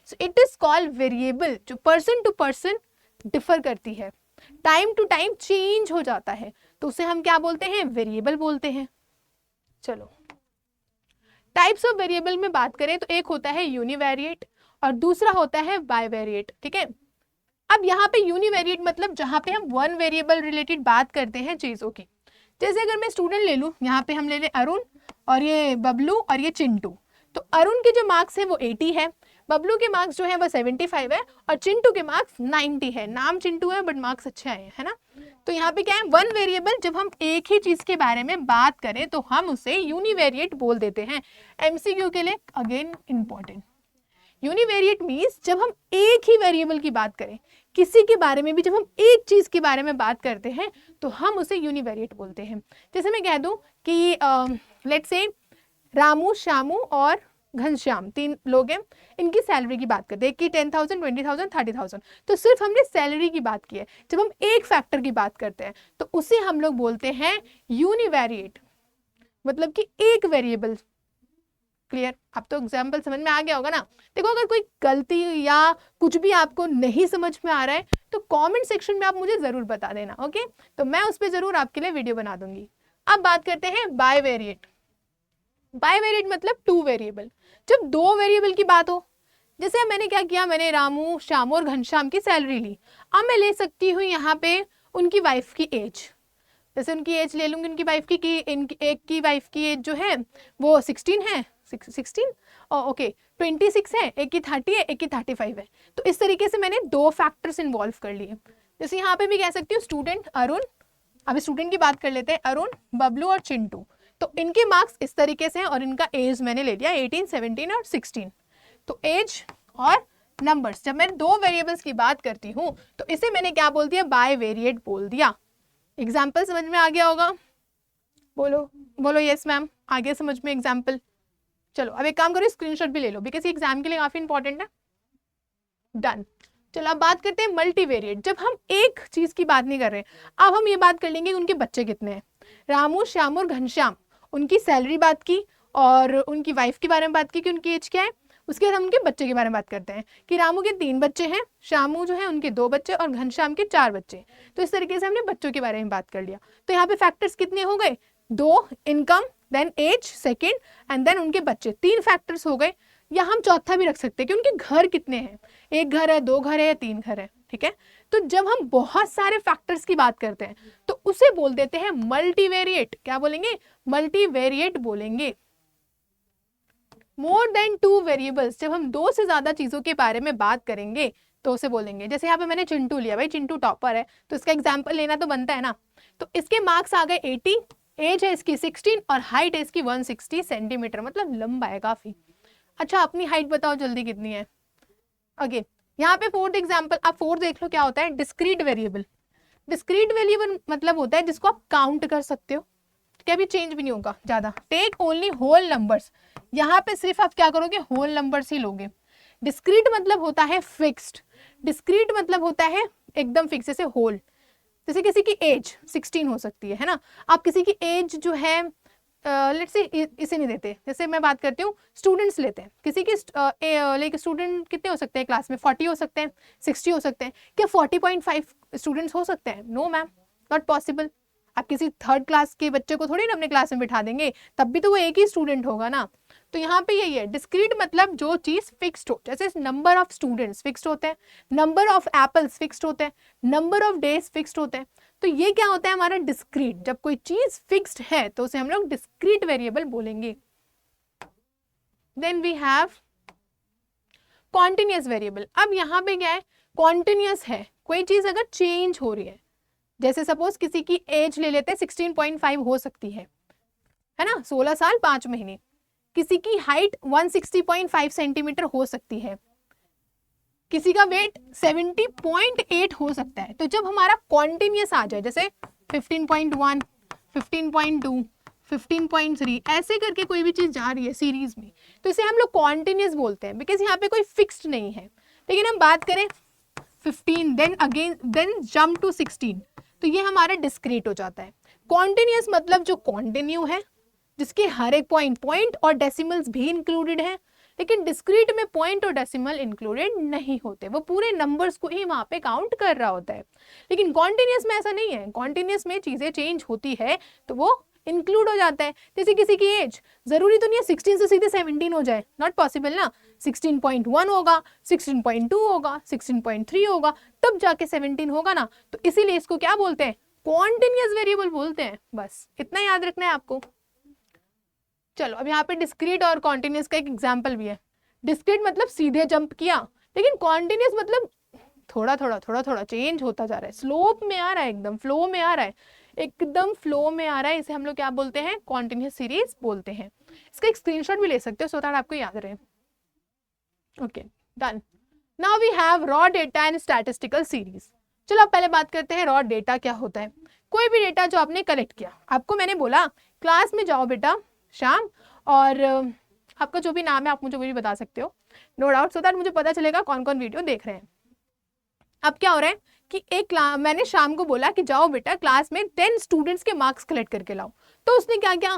so it is called variable, जो पर्सन टू पर्सन डिफर करती है, टाइम टू टाइम चेंज हो जाता है, तो उसे हम क्या बोलते हैं, वेरिएबल बोलते हैं। चलो टाइप्स ऑफ वेरिएबल में बात करें तो एक होता है यूनिवेरिएट और दूसरा होता है बाइवेरिएट, ठीक है। अब यहाँ पे यूनिवेरिएट मतलब जहाँ पे हम वन वेरिएबल रिलेटेड बात करते हैं चीजों की, जैसे अगर मैं स्टूडेंट ले लूँ, यहाँ पे हम ले लें अरुण और ये बबलू और ये चिंटू, तो अरुण के जो मार्क्स है वो 80 है, बबलू के मार्क्स जो है वो 75 है और चिंटू के मार्क्स 90 है। नाम चिंटू है बट मार्क्स अच्छे आए हैं, है ना। तो यहाँ पे क्या है, वन वेरिएबल जब हम एक ही चीज के बारे में बात करें तो हम उसे यूनिवेरिएट बोल देते हैं। एमसीक्यू के लिए अगेन इंपॉर्टेंट, यूनिवेरिएट मीन्स जब हम एक ही वेरिएबल की बात करें, किसी के बारे में भी जब हम एक चीज के बारे में बात करते हैं तो हम उसे यूनिवेरिएट बोलते हैं। जैसे मैं कह दूं कि लेट्स से रामू, श्यामू और घनश्याम 3 लोग हैं, इनकी सैलरी की बात करते हैं, एक की 10,000, 20,000, 30,000, तो सिर्फ हमने सैलरी की बात की है। जब हम एक फैक्टर की बात करते हैं तो उसे हम लोग बोलते हैं यूनिवेरिएट, मतलब कि एक वेरिएबल। क्लियर, अब तो एग्जाम्पल समझ में आ गया होगा ना। देखो अगर कोई गलती या कुछ भी आपको नहीं समझ में आ रहा है तो कमेंट सेक्शन में आप मुझे जरूर बता देना, ओके, तो मैं उस पर जरूर आपके लिए वीडियो बना दूंगी। अब बात करते हैं बाइवेरिएट। बाइवेरिएट मतलब टू वेरिएबल, जब दो वेरिएबल की बात हो, जैसे मैंने क्या किया, मैंने रामू, श्यामू और घनश्याम की सैलरी ली, अब मैं ले सकती हूँ यहाँ पे उनकी वाइफ की एज, जैसे उनकी एज ले लूंगी उनकी वाइफ की, कि एक की वाइफ की एज जो है वो 16 है, 16 ओके 26 है, एक की 30 है, एक की 35 है। तो इस तरीके से मैंने दो फैक्टर्स इन्वॉल्व कर लिए। जैसे यहाँ पे भी कह सकती हूँ स्टूडेंट अरुण, अब स्टूडेंट की बात कर लेते हैं, अरुण, बबलू और चिंटू, तो इनके मार्क्स इस तरीके से हैं और इनका एज मैंने ले लिया 18, 17 और 16। तो एज और नंबर्स, जब मैं दो वेरिएबल्स की बात करती हूँ तो इसे मैंने क्या बोल दिया, बाइवेरिएट बोल दिया। एग्जाम्पल समझ में आ गया होगा, बोलो बोलो यस मैम, आ गया समझ में एग्जाम्पल। चलो अब एक काम करो, स्क्रीनशॉट भी ले लो बिकॉज एग्जाम के लिए काफी इंपॉर्टेंट है। डन। चलो अब बात करते हैं मल्टीवेरिएट, जब हम एक चीज की बात नहीं कर रहे, अब हम ये बात कर लेंगे उनके बच्चे कितने हैं। रामू, श्याम और घनश्याम, उनकी सैलरी बात की और उनकी वाइफ के बारे में बात की कि उनकी एज क्या है। उसके बाद हम उनके बच्चे के बारे में बात करते हैं कि रामू के 3 बच्चे हैं, श्यामू जो है उनके 2 बच्चे और घनश्याम के 4 बच्चे। तो इस तरीके से हमने बच्चों के बारे में बात कर लिया। तो यहाँ पे फैक्टर्स कितने हो गए, 2, income, then as second and then उनके बच्चे, 3 फैक्टर्स हो गए। या हम चौथा भी रख सकते हैं कि उनके घर कितने हैं, 1 घर है, 2 घर है या 3 घर है, ठीक है। तो जब हम बहुत सारे फैक्टर्स की बात करते हैं तो उसे बोल देते हैं मल्टीवेरिएट। क्या बोलेंगे, मल्टीवेरिएट बोलेंगे। मोर देन 2 वेरिएबल्स, जब हम 2 से ज्यादा चीजों के बारे में बात करेंगे तो उसे बोलेंगे। जैसे यहाँ पे मैंने चिंटू लिया, भाई चिंटू टॉपर है तो इसका एग्जाम्पल लेना तो बनता है ना। तो इसके मार्क्स आ गए 80, एज है इसकी 16 और हाइट है इसकी 160 सेंटीमीटर, मतलब लंबा है काफी। अच्छा अपनी हाइट बताओ जल्दी कितनी है। ओके यहाँ पे फोर्थ एग्जाम्पल, आप फोर्थ देख लो क्या होता है, डिस्क्रीट वेरिएबल। डिस्क्रीट वेरिएबल मतलब होता है जिसको आप काउंट कर सकते हो, क्या भी चेंज भी नहीं होगा ज्यादा। टेक ओनली होल नंबर्स, यहाँ पे सिर्फ आप क्या करोगे, होल नंबर्स ही लोगे। डिस्क्रीट मतलब होता है फिक्स्ड, डिस्क्रीट मतलब होता है एकदम फिक्स, जैसे होल, जैसे किसी की एज 16 हो सकती है ना। आप किसी की एज जो है लेट्स से इसे नहीं देते, जैसे मैं बात करती हूँ स्टूडेंट्स लेते हैं, किसी की लाइक स्टूडेंट कितने हो सकते हैं क्लास में, 40 हो सकते हैं, 60 हो सकते हैं, क्या 40.5 स्टूडेंट्स हो सकते हैं, नो मैम नॉट पॉसिबल। आप किसी 3rd क्लास के बच्चे को थोड़ी ना अपने क्लास में बिठा देंगे, तब भी तो वो एक ही स्टूडेंट होगा ना। तो यहाँ पे यही है, डिस्क्रीट मतलब जो चीज फिक्स्ड हो, जैसे नंबर ऑफ स्टूडेंट्स फिक्स्ड होते हैं, नंबर ऑफ एप्पल्स फिक्स्ड होते हैं, नंबर ऑफ डेज फिक्स्ड होते हैं। तो ये क्या होता है हमारा डिस्क्रीट, जब कोई चीज फिक्स्ड है तो उसे हम लोग डिस्क्रीट वेरिएबल बोलेंगे। Then we have continuous variable. अब यहाँ पे क्या है, कॉन्टिन्यूअस है, कोई चीज अगर चेंज हो रही है, जैसे सपोज किसी की एज ले लेते हैं 16.5 हो सकती है ना, 16 साल 5 महीने। किसी की हाइट 160.5 सेंटीमीटर हो सकती है, किसी का वेट 70.8 हो सकता है। तो जब हमारा कॉन्टिन्यूअस आ जाए, जैसे 15.1, 15.2, 15.3 ऐसे करके कोई भी चीज जा रही है सीरीज में, तो इसे हम लोग कॉन्टिन्यूअस बोलते हैं, बिकॉज यहाँ पे कोई फिक्स्ड नहीं है। लेकिन हम बात करें 15 then again then jump to 16, तो ये हमारा डिस्क्रीट हो जाता है। कॉन्टिन्यूअस मतलब जो कॉन्टिन्यू है, जिसके हर एक पॉइंट और डेसिमल्स भी इंक्लूडेड है। लेकिन डिस्क्रीट में पॉइंट और डेसिमल इंक्लूडेड नहीं होते, वो पूरे नंबर्स को ही वहां पे काउंट कर रहा होता है। लेकिन कॉन्टिन्यूस में ऐसा नहीं है, कॉन्टिन्यूस में चीजें चेंज होती है तो वो इंक्लूड हो जाता है। जैसे किसी की एज जरूरी तो नहीं है 16 से सीधे 17 हो जाए, नॉट पॉसिबल ना। 16.1 होगा, 16.2 होगा, 16.3 होगा, तब जाके 17 होगा ना। तो इसीलिए इसको क्या बोलते हैं, कॉन्टिन्यूस वेरिएबल बोलते हैं। बस इतना याद रखना है आपको। चलो अब यहाँ पे डिस्क्रीट और कॉन्टिन्यूस का एक एग्जाम्पल भी है। डिस्क्रीट मतलब सीधे जंप किया, लेकिन कॉन्टिन्यूस मतलब थोड़ा थोड़ा चेंज होता जा रहा है, स्लोप में आ रहा है, एकदम फ्लो में आ रहा है, एकदम फ्लो में आ रहा है। इसे हम लोग क्या बोलते हैं, कॉन्टिन्यूस सीरीज बोलते हैं। इसका एक स्क्रीनशॉट भी ले सकते हो सो दैट आपको याद रहे। Okay done. Now we have raw data and statistical series. चलो अब पहले बात करते हैं रॉ डेटा क्या होता है। कोई भी डेटा जो आपने कलेक्ट किया, आपको मैंने बोला क्लास में जाओ बेटा शाम, और आपका जो भी नाम है आप मुझे भी बता सकते हो, नो डाउट, सो दैट मुझे पता चलेगा कौन कौन वीडियो देख रहे हैं। अब क्या हो रहा है कि मैंने शाम को बोला कि जाओ बेटा क्लास में 10 स्टूडेंट्स के मार्क्स कलेक्ट करके लाओ। तो उसने क्या किया,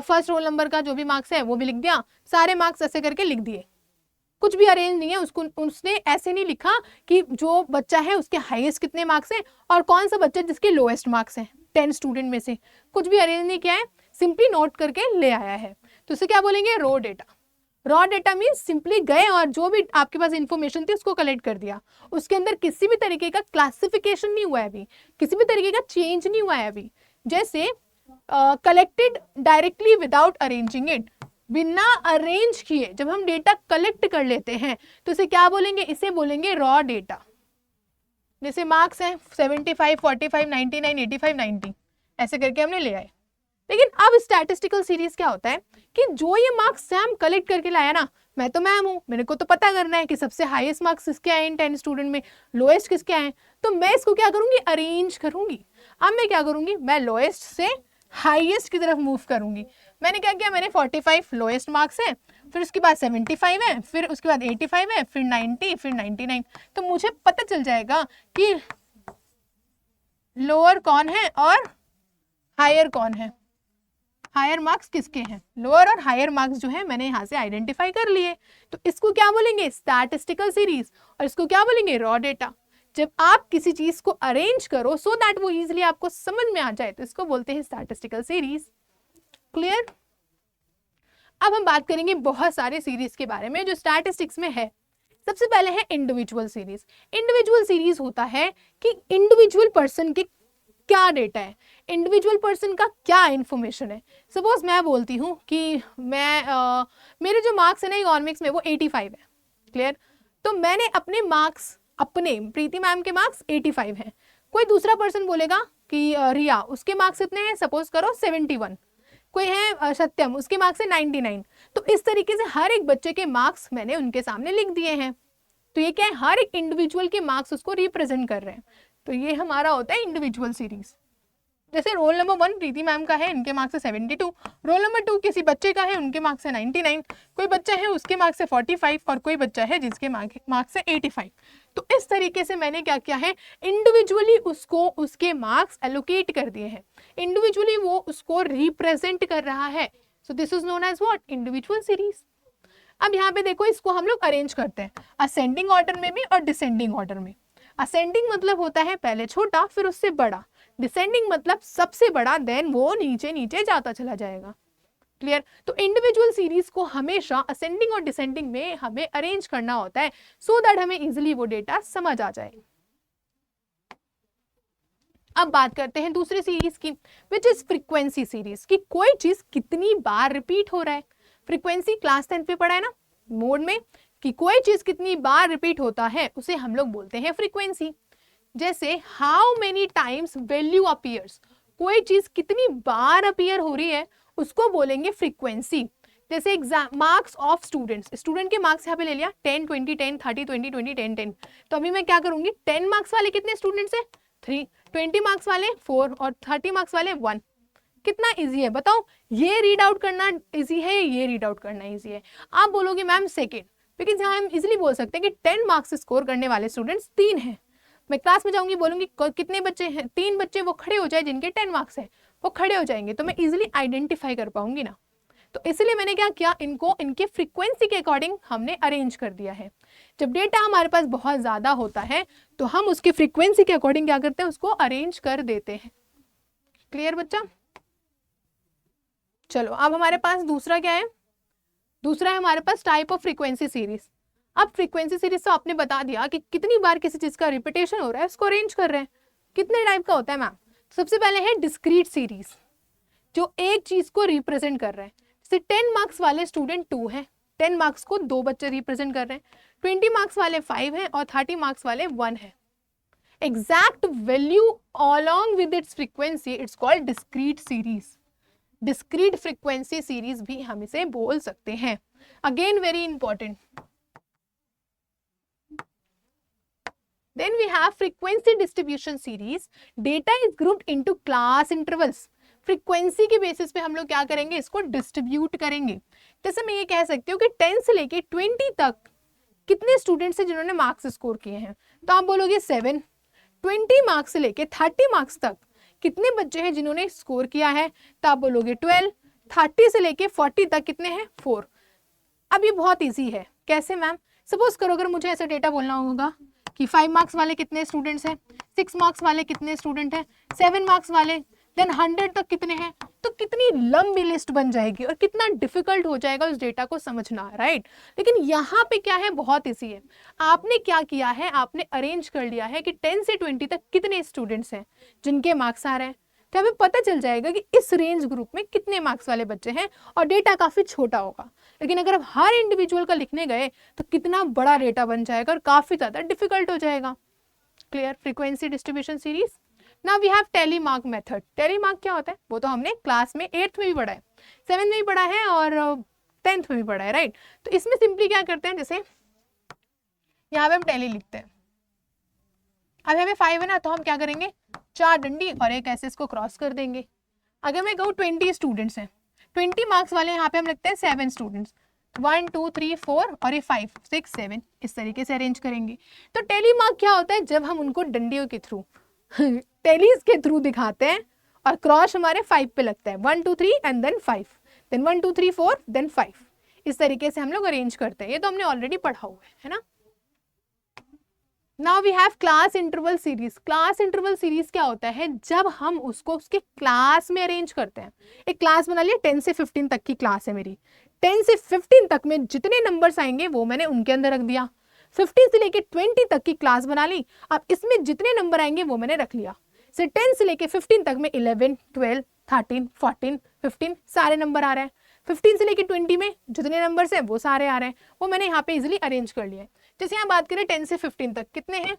फर्स्ट रोल नंबर का जो भी मार्क्स है वो भी लिख दिया, सारे मार्क्स ऐसे करके लिख दिए, कुछ भी अरेंज नहीं है। उसने ऐसे नहीं लिखा कि जो बच्चा है उसके हाईएस्ट कितने मार्क्स हैं और कौन सा बच्चा जिसके लोएस्ट मार्क्स हैं 10 स्टूडेंट में से, कुछ भी अरेंज नहीं किया है, सिंपली नोट करके ले आया है। तो उसे क्या बोलेंगे, raw data. Raw data means simply गए और जो भी आपके पास इंफॉर्मेशन थी उसको कलेक्ट कर दिया, उसके अंदर किसी भी तरीके का क्लासिफिकेशन नहीं हुआ है अभी, किसी भी तरीके का चेंज नहीं हुआ है अभी। जैसे collected directly without arranging it, बिना अरेंज किए जब हम डेटा कलेक्ट कर लेते हैं तो इसे क्या बोलेंगे, इसे बोलेंगे रॉ डेटा। जैसे मार्क्स हैं 75, 45, 99, 85, 90 ऐसे करके हमने ले आए। लेकिन अब स्टैटिस्टिकल सीरीज क्या होता है कि जो ये मार्क्स सैम कलेक्ट करके लाया ना, मैं तो मैम हूँ, मेरे को तो पता करना है कि सबसे हाईएस्ट मार्क्स किसके आए इन 10 स्टूडेंट में, लोएस्ट किसके आए, तो मैं इसको क्या करूंगी, अरेंज करूंगी। अब मैं क्या करूंगी, मैं लोएस्ट से हाईएस्ट की तरफ मूव करूंगी। मैंने क्या किया, मैंने 45 लोएस्ट मार्क्स है, फिर उसके बाद 75 है, फिर उसके बाद 85 है, फिर 90, फिर 99। तो मुझे पता चल जाएगा कि लोअर कौन है और हायर कौन है, हायर मार्क्स किसके हैं। लोअर और हायर मार्क्स जो है मैंने यहाँ से आइडेंटिफाई कर लिए। तो इसको क्या बोलेंगे, स्टैटिस्टिकल सीरीज, और इसको क्या बोलेंगे, रॉ डेटा। जब आप किसी चीज को अरेंज करो सो दैट वो इजीली आपको समझ में आ जाए तो इसको बोलते हैं स्टैटिस्टिकल सीरीज। क्लियर। अब हम बात करेंगे बहुत सारे सीरीज के बारे में जो स्टैटिस्टिक्स में है। सबसे पहले है इंडिविजुअल सीरीज। इंडिविजुअल सीरीज होता है कि इंडिविजुअल पर्सन के क्या डेटा है, इंडिविजुअल पर्सन का क्या इंफॉर्मेशन है। सपोज मैं बोलती हूँ कि मेरे जो मार्क्स है ना इकोनॉमिक्स में वो 85 है। क्लियर। तो मैंने अपने मार्क्स, अपने प्रीति मैम के मार्क्स 85 हैं। कोई दूसरा पर्सन बोलेगा कि रिया उसके मार्क्स कितने हैं, सपोज करो 71। कोई है सत्यम उसके मार्क्स है 99। तो इस तरीके से हर एक बच्चे के मार्क्स मैंने उनके सामने लिख दिए हैं। तो ये क्या है, हर एक इंडिविजुअल के मार्क्स उसको रिप्रेजेंट कर रहे हैं। तो ये हमारा होता है इंडिविजुअल सीरीज। जैसे रोल नंबर 1 प्रीति मैम का है, इनके मार्क्स है 72। रोल नंबर 2 किसी बच्चे का है, उनके मार्क्स है 99। कोई बच्चा है उसके मार्क्स है 45 और कोई बच्चा है जिसके मार्क्स है 85। तो इस तरीके से मैंने क्या किया है, इंडिविजुअली उसको उसके मार्क्स एलोकेट कर दिए हैं, इंडिविजुअली वो उसको रिप्रेजेंट कर रहा है। So this is known as what, individual series. अब यहाँ पे देखो, इसको हम लोग अरेंज करते हैं असेंडिंग ऑर्डर में भी और डिसेंडिंग ऑर्डर में। असेंडिंग मतलब होता है पहले छोटा फिर उससे बड़ा, डिसेंडिंग मतलब सबसे बड़ा देन वो नीचे नीचे जाता चला जाएगा। क्लियर। तो इंडिविजुअल सीरीज को हमेशा असेंडिंग और डिसेंडिंग में हमें अरेंज करना होता है सो दैट हमें इजिली वो डेटा समझ आ जाए। अब बात करते हैं दूसरी सीरीज की, विच इज फ्रीक्वेंसी सीरीज, कि कोई चीज कितनी बार रिपीट हो रहा है। फ्रीक्वेंसी क्लास 10 पे पढ़ा है ना मोड में, कि कोई चीज कितनी बार रिपीट होता है उसे हम लोग बोलते हैं फ्रीक्वेंसी। जैसे how many times value appears, कोई चीज कितनी बार अपीयर हो रही है उसको बोलेंगे फ्रीक्वेंसी। जैसे exam marks of students, student के मार्क्स यहाँ पे ले लिया 10, 20, 10, 30, 20, 20, 10, 10। तो अभी मैं क्या करूंगी, 10 मार्क्स वाले कितने स्टूडेंट्स है 3, 20 मार्क्स वाले 4 और 30 मार्क्स वाले 1। कितना इजी है बताओ, ये रीड आउट करना इजी है, ये रीड आउट करना इजी है। आप बोलोगे मैम सेकेंड, बिकॉज यहाँ हम इजिली बोल सकते हैं कि 10 मार्क्स स्कोर करने वाले स्टूडेंट्स 3 हैं। मैं क्लास में जाऊंगी बोलूंगी कितने बच्चे हैं, 3 बच्चे वो खड़े हो जाए जिनके 10 मार्क्स है, वो खड़े हो जाएंगे, तो मैं इजीली आइडेंटिफाई कर पाऊंगी ना। तो इसलिए मैंने क्या किया, इनको इनके फ्रीक्वेंसी के अकॉर्डिंग हमने अरेंज कर दिया है। जब डेटा हमारे पास बहुत ज़्यादा होता है तो हम उसके फ्रीक्वेंसी के अकॉर्डिंग क्या करते हैं, उसको अरेंज कर देते हैं। क्लियर बच्चा? चलो अब हमारे पास दूसरा क्या है, दूसरा है हमारे पास टाइप ऑफ फ्रीक्वेंसी सीरीज। अब फ्रीक्वेंसी सीरीज तो आपने बता दिया कि कितनी बार किसी चीज का रिपीटेशन हो रहा है उसको अरेंज कर रहे हैं। कितने टाइप का होता है मैम? सबसे पहले है डिस्क्रीट सीरीज, जो एक चीज को रिप्रेजेंट कर रहे हैं। जैसे 10 मार्क्स वाले स्टूडेंट 2 हैं, 10 मार्क्स को 2 बच्चे रिप्रेजेंट कर रहे हैं, 20 मार्क्स वाले 5 हैं और 30 मार्क्स वाले 1 है। Exact value along with its frequency, it's called discrete series. Discrete frequency series भी हम इसे बोल सकते हैं। Again very important. Then we have frequency distribution series. Data is grouped into class intervals. Frequency के बेसिस पे हम लोग क्या करेंगे, इसको डिस्ट्रीब्यूट करेंगे। जैसे मैं ये कह सकती हूँ कि 10 से लेके 20 तक कितने स्टूडेंट्स हैं जिन्होंने मार्क्स स्कोर किए हैं, तो आप बोलोगे 7। 20 मार्क्स से लेके 30 मार्क्स तक कितने बच्चे हैं जिन्होंने स्कोर किया है, तो आप बोलोगे 12। 30 से लेके 40 तक कितने हैं, 4। अब ये बहुत इजी है। कैसे मैम? सपोज करो अगर मुझे ऐसा डेटा बोलना होगा कि 5 मार्क्स वाले कितने स्टूडेंट्स हैं, 6 मार्क्स वाले कितने स्टूडेंट हैं, 7 मार्क्स वाले, देन 100 तक कितने हैं, तो कितनी लंबी लिस्ट बन जाएगी और कितना डिफिकल्ट हो जाएगा उस डेटा को समझना, राइट। लेकिन यहाँ पे क्या है, बहुत इजी है। आपने क्या किया है, आपने अरेंज कर लिया है कि 10 से 20 तक कितने स्टूडेंट्स हैं जिनके मार्क्स आ रहे हैं, तो हमें पता चल जाएगा कि इस रेंज ग्रुप में कितने मार्क्स वाले बच्चे हैं और डेटा काफी छोटा होगा। लेकिन अगर आप हर इंडिविजुअल का लिखने गए तो कितना बड़ा डेटा बन जाएगा और काफी ज्यादा डिफिकल्ट हो जाएगा। Clear? Frequency distribution series. Now we have tally mark method. Tally mark क्या होता है, वो तो हमने क्लास में 8th में भी पढ़ा है, 7th में भी पढ़ा है और 10th में भी पढ़ा है, राइट। तो इसमें सिंपली क्या करते हैं, जैसे यहाँ पे हम टेली लिखते हैं। अब हमें 5 है ना, तो हम क्या करेंगे, 4 डंडी और एक ऐसे इसको क्रॉस कर देंगे। अगर मैं कहूँ 20 स्टूडेंट्स हैं, 20 मार्क्स वाले यहाँ पे हम लिखते हैं 7 स्टूडेंट्स, 1 2 3 4 और ये 5 6 7 इस तरीके से अरेंज करेंगे। तो टेली मार्क क्या होता है, जब हम उनको डंडियों के थ्रू टेलीज के थ्रू दिखाते हैं और क्रॉस हमारे 5 पे लगता है, 1 2 3 एंड देन 5, देन 1 2 3 4 देन 5, इस तरीके से हम लोग अरेंज करते हैं। ये तो हमने ऑलरेडी पढ़ा हुआ है ना। Now we have class interval series. Class interval series क्या होता है, जब हम उसको उसके क्लास में अरेंज करते हैं। एक क्लास बना लिया, 10 से 15 तक की क्लास है मेरी, 10 से 15 तक में जितने नंबर्स आएंगे वो मैंने उनके अंदर रख दिया। 15 से लेके 20 तक की क्लास बना ली, अब इसमें जितने नंबर आएंगे वो मैंने रख लिया। से 10 से लेके 15 तक में 11 12 13 14 15 सारे नंबर आ रहे हैं। 15 से लेके 20 में जितने नंबर्स हैं वो सारे आ रहे हैं, वो मैंने यहाँ पे इजिली अरेंज कर लिया है। जैसे यहाँ बात करें 10 से 15 तक कितने हैं,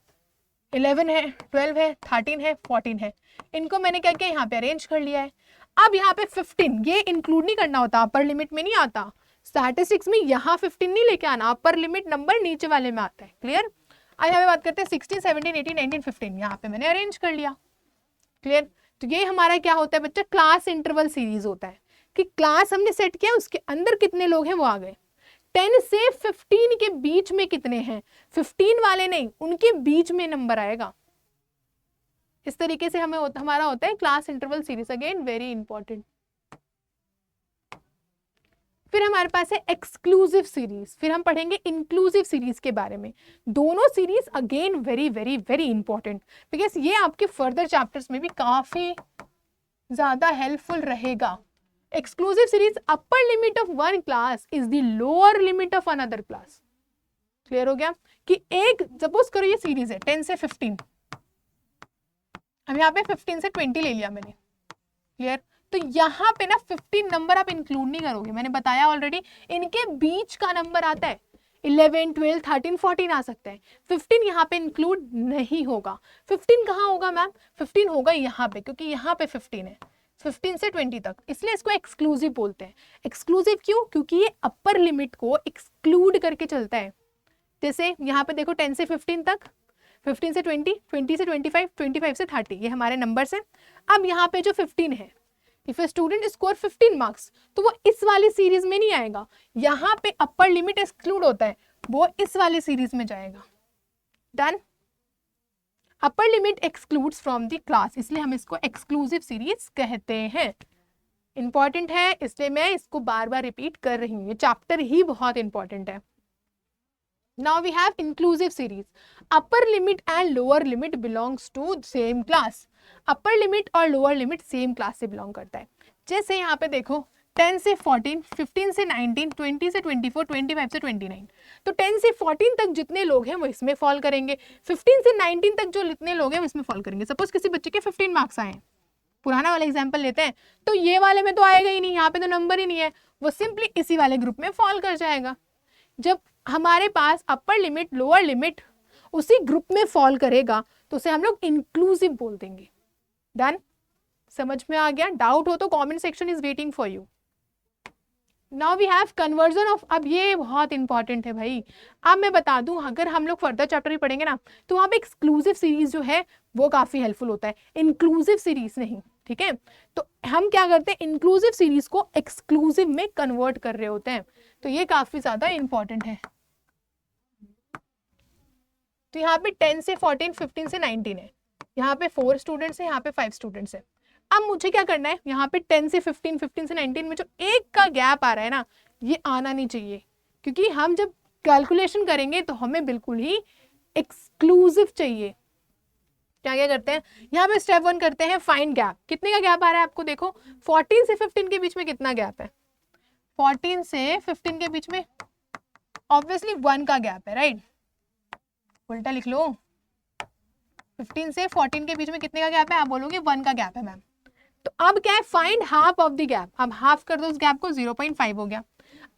11 है, 12 है, 13 है, 14 है, इनको मैंने क्या किया, यहाँ पे अरेंज कर लिया है। अब यहाँ पे 15 ये इंक्लूड नहीं करना होता, अपर लिमिट में नहीं आता। स्टैटिस्टिक्स में यहाँ 15 नहीं लेके आना, अपर लिमिट नंबर नीचे वाले में आता है। क्लियर? अब यहाँ पे बात करते हैं 16 17 18 19 15, यहाँ पे मैंने अरेंज कर लिया। क्लियर? तो ये हमारा क्या होता है बच्चा, क्लास इंटरवल सीरीज होता है कि क्लास हमने सेट किया, उसके अंदर कितने लोग हैं वो आ गए। 10 से 15 के बीच में कितने हैं, 15 वाले नहीं, उनके बीच में नंबर आएगा। इस तरीके से हमें हमारा होता है class interval series. Again very important. फिर हमारे पास है एक्सक्लूसिव सीरीज, फिर हम पढ़ेंगे इंक्लूसिव सीरीज के बारे में। दोनों series again very very very important, because ये आपके फर्दर चैप्टर्स में भी काफी ज्यादा हेल्पफुल रहेगा। Exclusive series, upper limit of one class is the lower limit of another class. Clear हो गया कि एक सपोज करो ये सीरीज है 10 से 15, अब यहाँ पे 15 से 20 ले लिया मैंने। क्लियर? तो यहाँ पे ना 15 नंबर आप इंक्लूड नहीं करोगे, मैंने बताया ऑलरेडी, इनके बीच का नंबर आता है 11 12 13 14 आ सकता है, 15 यहाँ पे इंक्लूड नहीं होगा। 15 कहाँ होगा मैम, 15 होगा यहाँ पे, क्योंकि यहाँ पे 15 है 15 से 20 तक, इसलिए इसको एक्सक्लूसिव बोलते हैं। एक्सक्लूसिव क्यों, क्योंकि ये अपर लिमिट को एक्सक्लूड करके चलता है। जैसे यहाँ पे देखो 10 से 15 तक, 15 से 20, 20 से 25, 25 से 30, ये हमारे नंबर्स हैं। अब यहाँ पे जो 15 है, if a student score 15 marks, तो वो इस वाली सीरीज में नहीं आएगा, यहाँ पे अपर लिमिट एक्सक्लूड होता है, वो इस वाली सीरीज में जाएगा। Done? Upper limit excludes from the class, इसलिए हम इसको एक्सक्लूसिव सीरीज कहते हैं। इंपॉर्टेंट है इसलिए मैं इसको बार बार रिपीट कर रही हूँ, ये चैप्टर ही बहुत इंपॉर्टेंट है। Now we have inclusive series. Upper limit and lower limit belongs to same class. Upper limit और लोअर लिमिट सेम क्लास से बिलोंग करता है। जैसे यहाँ पे देखो 10 से 14, 15 से 19, 20 से 24, 25 से 29। तो 10 से 14 तक जितने लोग हैं वो इसमें फॉल करेंगे, 15 से 19 तक जो जितने लोग हैं वो इसमें फॉल करेंगे। सपोज किसी बच्चे के 15 मार्क्स आए, पुराना वाला एग्जाम्पल लेते हैं, तो ये वाले में तो आएगा ही नहीं, यहाँ पे तो नंबर ही नहीं है, वो सिंपली इसी वाले ग्रुप में फॉल कर जाएगा। जब हमारे पास अपर लिमिट लोअर लिमिट उसी ग्रुप में फॉल करेगा तो उसे हम लोग इंक्लूसिव बोल देंगे। डन, समझ में आ गया? डाउट हो तो comment section is waiting for you. Now we have conversion of, अब ये बहुत इंपॉर्टेंट है भाई। अब मैं बता दूं, अगर हम लोग फर्दर चैप्टर भी पढ़ेंगे ना तो वहाँ पे एक्सक्लूसिव सीरीज जो है वो काफी हेल्पफुल होता है, इंक्लूसिव सीरीज नहीं, ठीक है। तो हम क्या करते हैं, इंक्लूसिव सीरीज को एक्सक्लूसिव में कन्वर्ट कर रहे होते हैं, तो ये काफी ज्यादा इंपॉर्टेंट है। तो यहाँ पे 10 से 14, 15 से 19 है, यहाँ पे 4 स्टूडेंट्स है, यहाँ पे 5 स्टूडेंट्स है। अब मुझे क्या करना है, यहाँ पे 10 से 15, 15 से 19 में जो एक का गैप आ रहा है ना, ये आना नहीं चाहिए, क्योंकि हम जब कैलकुलेशन करेंगे तो हमें बिल्कुल ही एक्सक्लूसिव चाहिए। क्या क्या करते हैं, यहाँ पे स्टेप 1 करते हैं फाइंड गैप। कितने का गैप आ रहा है आपको देखो, 14 से 15 के बीच में कितना गैप है, 14 से 15 के बीच में ऑब्वियसली 1 का गैप है, राइट? उल्टा लिख लो, 15 से 14 के बीच में कितने का गैप है, आप बोलोगे 1 का गैप है मैम। तो अब क्या है, find half of the gap. अब हाफ कर दो उस गैप को, 0.5 हो गया।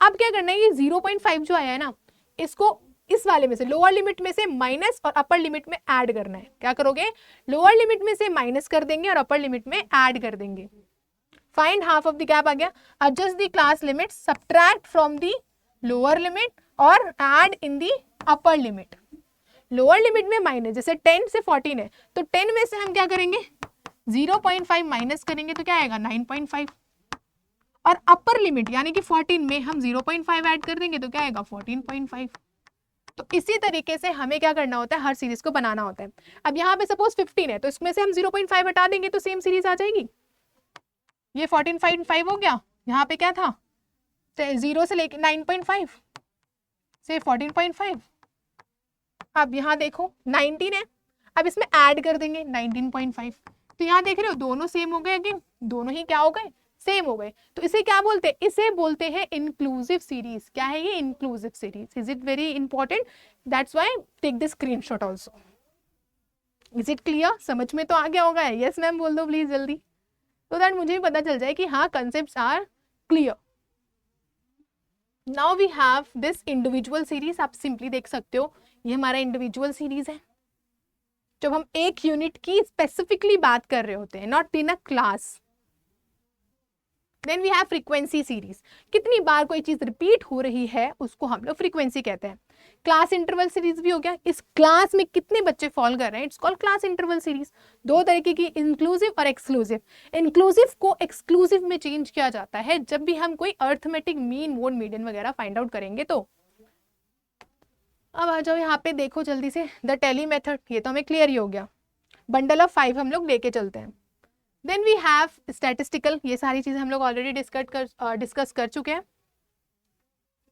अब क्या करना है, ये 0.5 जो आया है ना, इसको इस वाले में से लोअर लिमिट में से माइनस और अपर लिमिट में ऐड करना है। क्या करोगे, लोअर लिमिट में से माइनस कर देंगे और अपर लिमिट में ऐड कर देंगे। Find half of the gap आ गया। Adjust the class limit, subtract from the lower limit और add in the upper limit. Lower limit में माइनस, जैसे 10 से 14 है तो 10 में से हम क्या करेंगे, 0.5 माइनस करेंगे तो क्या आएगा, 9.5। और अपर लिमिट यानी कि 14 में हम 0.5 ऐड कर देंगे तो क्या आएगा, 14.5। तो इसी तरीके से हमें क्या करना होता है, हर सीरीज को बनाना होता है। अब यहाँ पे सपोज 15 है तो इसमें से हम 0.5 हटा देंगे तो सेम सीरीज आ जाएगी। ये 14.5 हो गया, यहाँ पे क्या था, 0 से लेके 9.5 से 14.5। अब यहाँ देखो 19 है, अब इसमें ऐड कर देंगे 19.5। तो यहाँ देख रहे हो दोनों सेम हो गए, अगेन दोनों ही क्या हो गए, सेम हो गए। तो इसे क्या बोलते हैं, इसे बोलते हैं इंक्लूसिव सीरीज। क्या है ये, inclusive series. Is it very important, that's why take the screenshot also. Is it clear, समझ में तो आ गया होगा? यस मैम बोल दो प्लीज जल्दी, तो दैट मुझे भी पता चल जाए कि हाँ concepts are clear. Now we have this individual series. आप सिंपली देख सकते हो ये हमारा इंडिविजुअल सीरीज है, जब हम एक यूनिट की स्पेसिफिकली बात कर रहे होते हैं, not in a class. Then we have frequency series. कितनी बार कोई चीज रिपीट हो रही है उसको हम लोग फ्रीक्वेंसी कहते हैं। क्लास इंटरवल सीरीज भी हो गया, इस क्लास में कितने बच्चे फॉल कर रहे हैं, it's called class interval series. दो तरीके की, इंक्लूसिव और एक्सक्लूसिव। इंक्लूसिव को एक्सक्लूसिव में चेंज किया जाता है जब भी हम कोई अर्थमेटिक मीन, मोड, मीडियन वगैरह फाइंड आउट करेंगे। तो अब आ जाओ यहाँ पे देखो जल्दी से, द टेली मेथड, ये तो हमें क्लियर ही हो गया। बंडल ऑफ 5 हम लोग लेके चलते हैं। देन वी हैव स्टैटिस्टिकल, ये सारी चीजें हम लोग ऑलरेडी डिस्कस कर चुके हैं।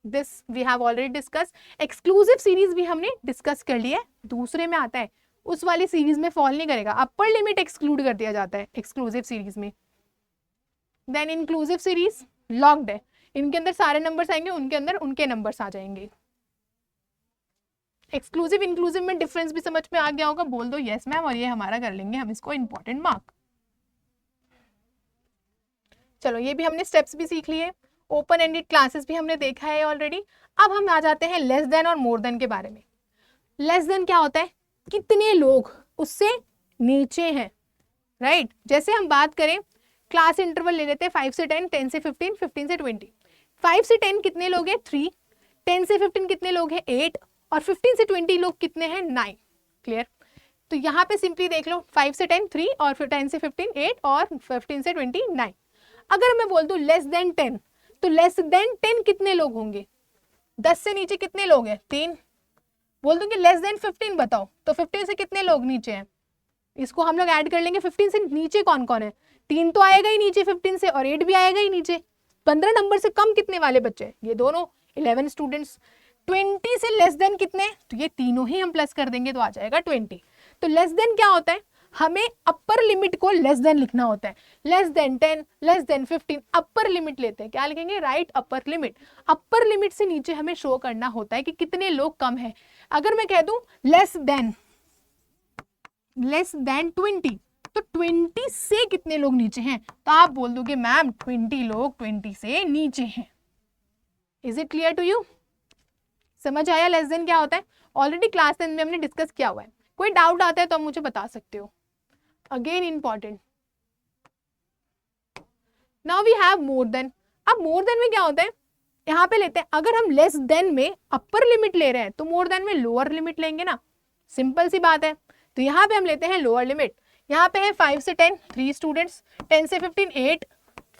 This we have already discuss. Exclusive series भी हमने डिस्कस कर लिया है, दूसरे में आता है, उस वाली सीरीज में फॉल नहीं करेगा। अपर लिमिट एक्सक्लूड कर दिया जाता है एक्सक्लूसिव सीरीज में। देन इंक्लूसिव सीरीज लॉक्ड है, इनके अंदर सारे नंबर्स आएंगे, उनके अंदर उनके नंबर्स आ जाएंगे। एक्सक्लूसिव इंक्लूसिव में डिफरेंस भी समझ में आ गया होगा, बोल दो यस मैम, और ये हमारा कर लेंगे हम इसको इंपॉर्टेंट मार्क। चलो ये भी हमने स्टेप्स भी सीख लिए, ओपन एंडेड क्लासेस भी हमने देखा है ऑलरेडी। अब हम आ जाते हैं लेस देन और मोर देन के बारे में। लेस देन क्या होता है, कितने लोग उससे नीचे हैं, राइट? जैसे हम बात करें, क्लास इंटरवल ले लेते हैं 5 से 10, 10 से 15, 15 से 20। 5 से 10 कितने लोग हैं, 3। 10 से 15 कितने लोग हैं, 8। और 15 से 20 लोग कितने हैं, 9। क्लियर? तो यहाँ पे सिंपली देख लो, 5 से 10 3, और फिर 10 से 15 8, और 15 से 20 9। अगर मैं बोल दूं लेस देन 10, तो लेस देन 10 कितने लोग होंगे, 10 से नीचे कितने लोग हैं, 3। बोल दूं कि लेस देन 15 बताओ, तो 15 से कितने लोग नीचे हैं, इसको हम लोग ऐड कर लेंगे 15 से। नीचे कौन कौन है, 3 तो आएगा ही नीचे 15 से, और 8 भी आएगा ही नीचे। 15 नंबर से कम कितने वाले बच्चे, ये दोनों 11 स्टूडेंट्स। 20 से लेस देन कितने, तो ये तीनों ही हम प्लस कर देंगे तो आ जाएगा 20। तो लेस देन क्या होता है, हमें अपर लिमिट को लेस देन लिखना होता है। Less than 10, less than 15, upper limit लेते हैं, क्या लिखेंगे, right upper limit. Upper limit से नीचे हमें शो करना होता है कि कितने लोग कम हैं। अगर मैं कह दूं लेस देन 20, तो 20 से कितने लोग नीचे हैं, तो आप बोल दोगे मैम 20 लोग 20 से नीचे हैं। Is it clear to you, समझ आया लेस देन क्या होता है। ऑलरेडी क्लास 10 में हमने डिस्कस किया हुआ है, कोई डाउट आता है तो आप मुझे बता सकते हो। Again important, now we have more than. अब मोर देन में क्या होता है, यहाँ पे लेते हैं, अगर हम लेस देन में अपर लिमिट ले रहे हैं तो मोर देन में लोअर लिमिट लेंगे ना, सिंपल सी बात है। तो यहाँ पे हम लेते हैं लोअर लिमिट। यहाँ पे है 5 से 10 3 स्टूडेंट्स, 10 से 15 8,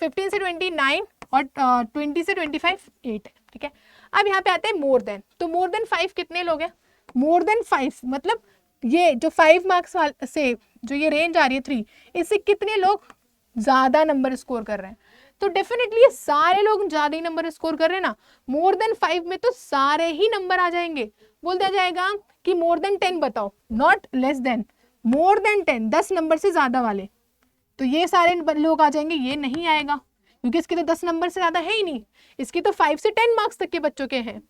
15 से 20 9, और 20 से 25 8, ठीक है। अब यहाँ पे आते हैं मोर देन। तो मोर देन 5 कितने लोग हैं, मोर देन 5 मतलब ये जो 5 मार्क्स से जो ये रेंज आ रही है 3, इससे कितने लोग ज्यादा नंबर स्कोर कर रहे हैं, तो डेफिनेटली ये सारे लोग ज्यादा ही नंबर स्कोर कर रहे हैं ना। मोर देन 5 में तो सारे ही नंबर आ जाएंगे। बोल दिया जाएगा कि मोर देन 10 बताओ, not less than, more than 10, 10 number से ज्यादा वाले, तो ये सारे लोग आ जाएंगे। ये नहीं आएगा क्योंकि इसके तो 10 नंबर से ज्यादा है ही नहीं, इसके तो 5 से 10 मार्क्स तक के बच्चों के हैं।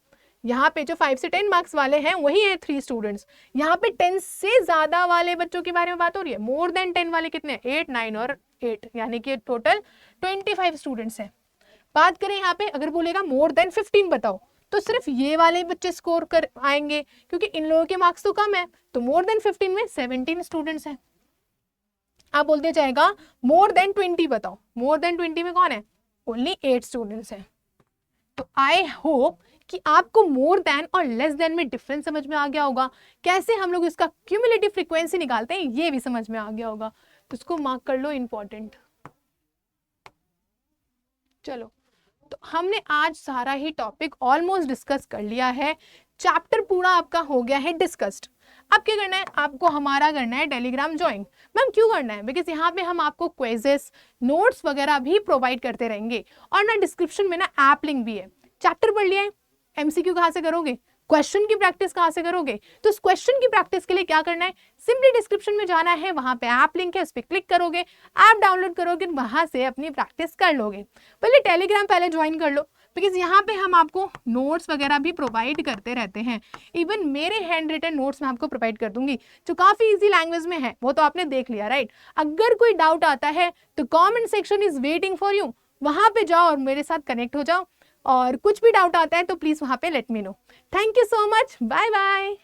यहाँ पे जो 5 से 10 मार्क्स वाले हैं वही है 3 स्टूडेंट्स। यहाँ पे 10 से ज्यादा वाले बच्चों के बारे में बात हो रही है। मोर देन 10 वाले कितने, 8 9 और 8, यानी कि टोटल 25 स्टूडेंट्स हैं। बात करें यहाँ पे, अगर बोलेगा मोर देन 15 बताओ, तो सिर्फ ये वाले बच्चे स्कोर कर आएंगे क्योंकि इन लोगों के मार्क्स तो कम है। तो मोर देन 15 में 17 स्टूडेंट्स हैं। आप बोलते जाएगा मोर देन 20 बताओ, मोर देन 20 में कौन है, ओनली 8 स्टूडेंट्स हैं। तो आई होप कि आपको मोर देन और लेस देन में डिफरेंस समझ में आ गया होगा, कैसे हम लोग इसका क्यूमुलेटिव फ्रीक्वेंसी निकालते हैं ये भी समझ में आ गया होगा। तो इसको मार्क कर लो इंपॉर्टेंट। चलो, तो हमने आज सारा ही टॉपिक ऑलमोस्ट डिस्कस कर लिया है, चैप्टर पूरा आपका हो गया है डिस्कस्ड। अब क्या करना है, आपको हमारा करना है टेलीग्राम ज्वाइन। मैम क्यों करना है, बिकॉज यहाँ पे हम आपको क्विजेस नोट्स वगैरह भी प्रोवाइड करते रहेंगे, और ना डिस्क्रिप्शन में ना ऐप लिंक भी है। चैप्टर पढ़ लिया है, एमसीक्यू कहाँ से करोगे, क्वेश्चन की प्रैक्टिस कहाँ से करोगे, तो इस क्वेश्चन की प्रैक्टिस के लिए क्या करना है, सिंपली डिस्क्रिप्शन में जाना है, वहां पे ऐप लिंक है, उस पर क्लिक करोगे, ऐप डाउनलोड करोगे, वहां से अपनी प्रैक्टिस कर लोगे। पहले टेलीग्राम पहले ज्वाइन कर लो, बिकॉज यहाँ पे हम आपको नोट्स वगैरह भी प्रोवाइड करते रहते हैं। इवन मेरे हैंड रिटन नोट्स मैं आपको प्रोवाइड कर दूंगी जो काफी इजी लैंग्वेज में है, वो तो आपने देख लिया राइट। अगर कोई डाउट आता है तो comment section is waiting for you, वहां पे जाओ और मेरे साथ कनेक्ट हो जाओ, और कुछ भी डाउट आता है तो प्लीज वहां पे let me know. Thank you so much, bye bye.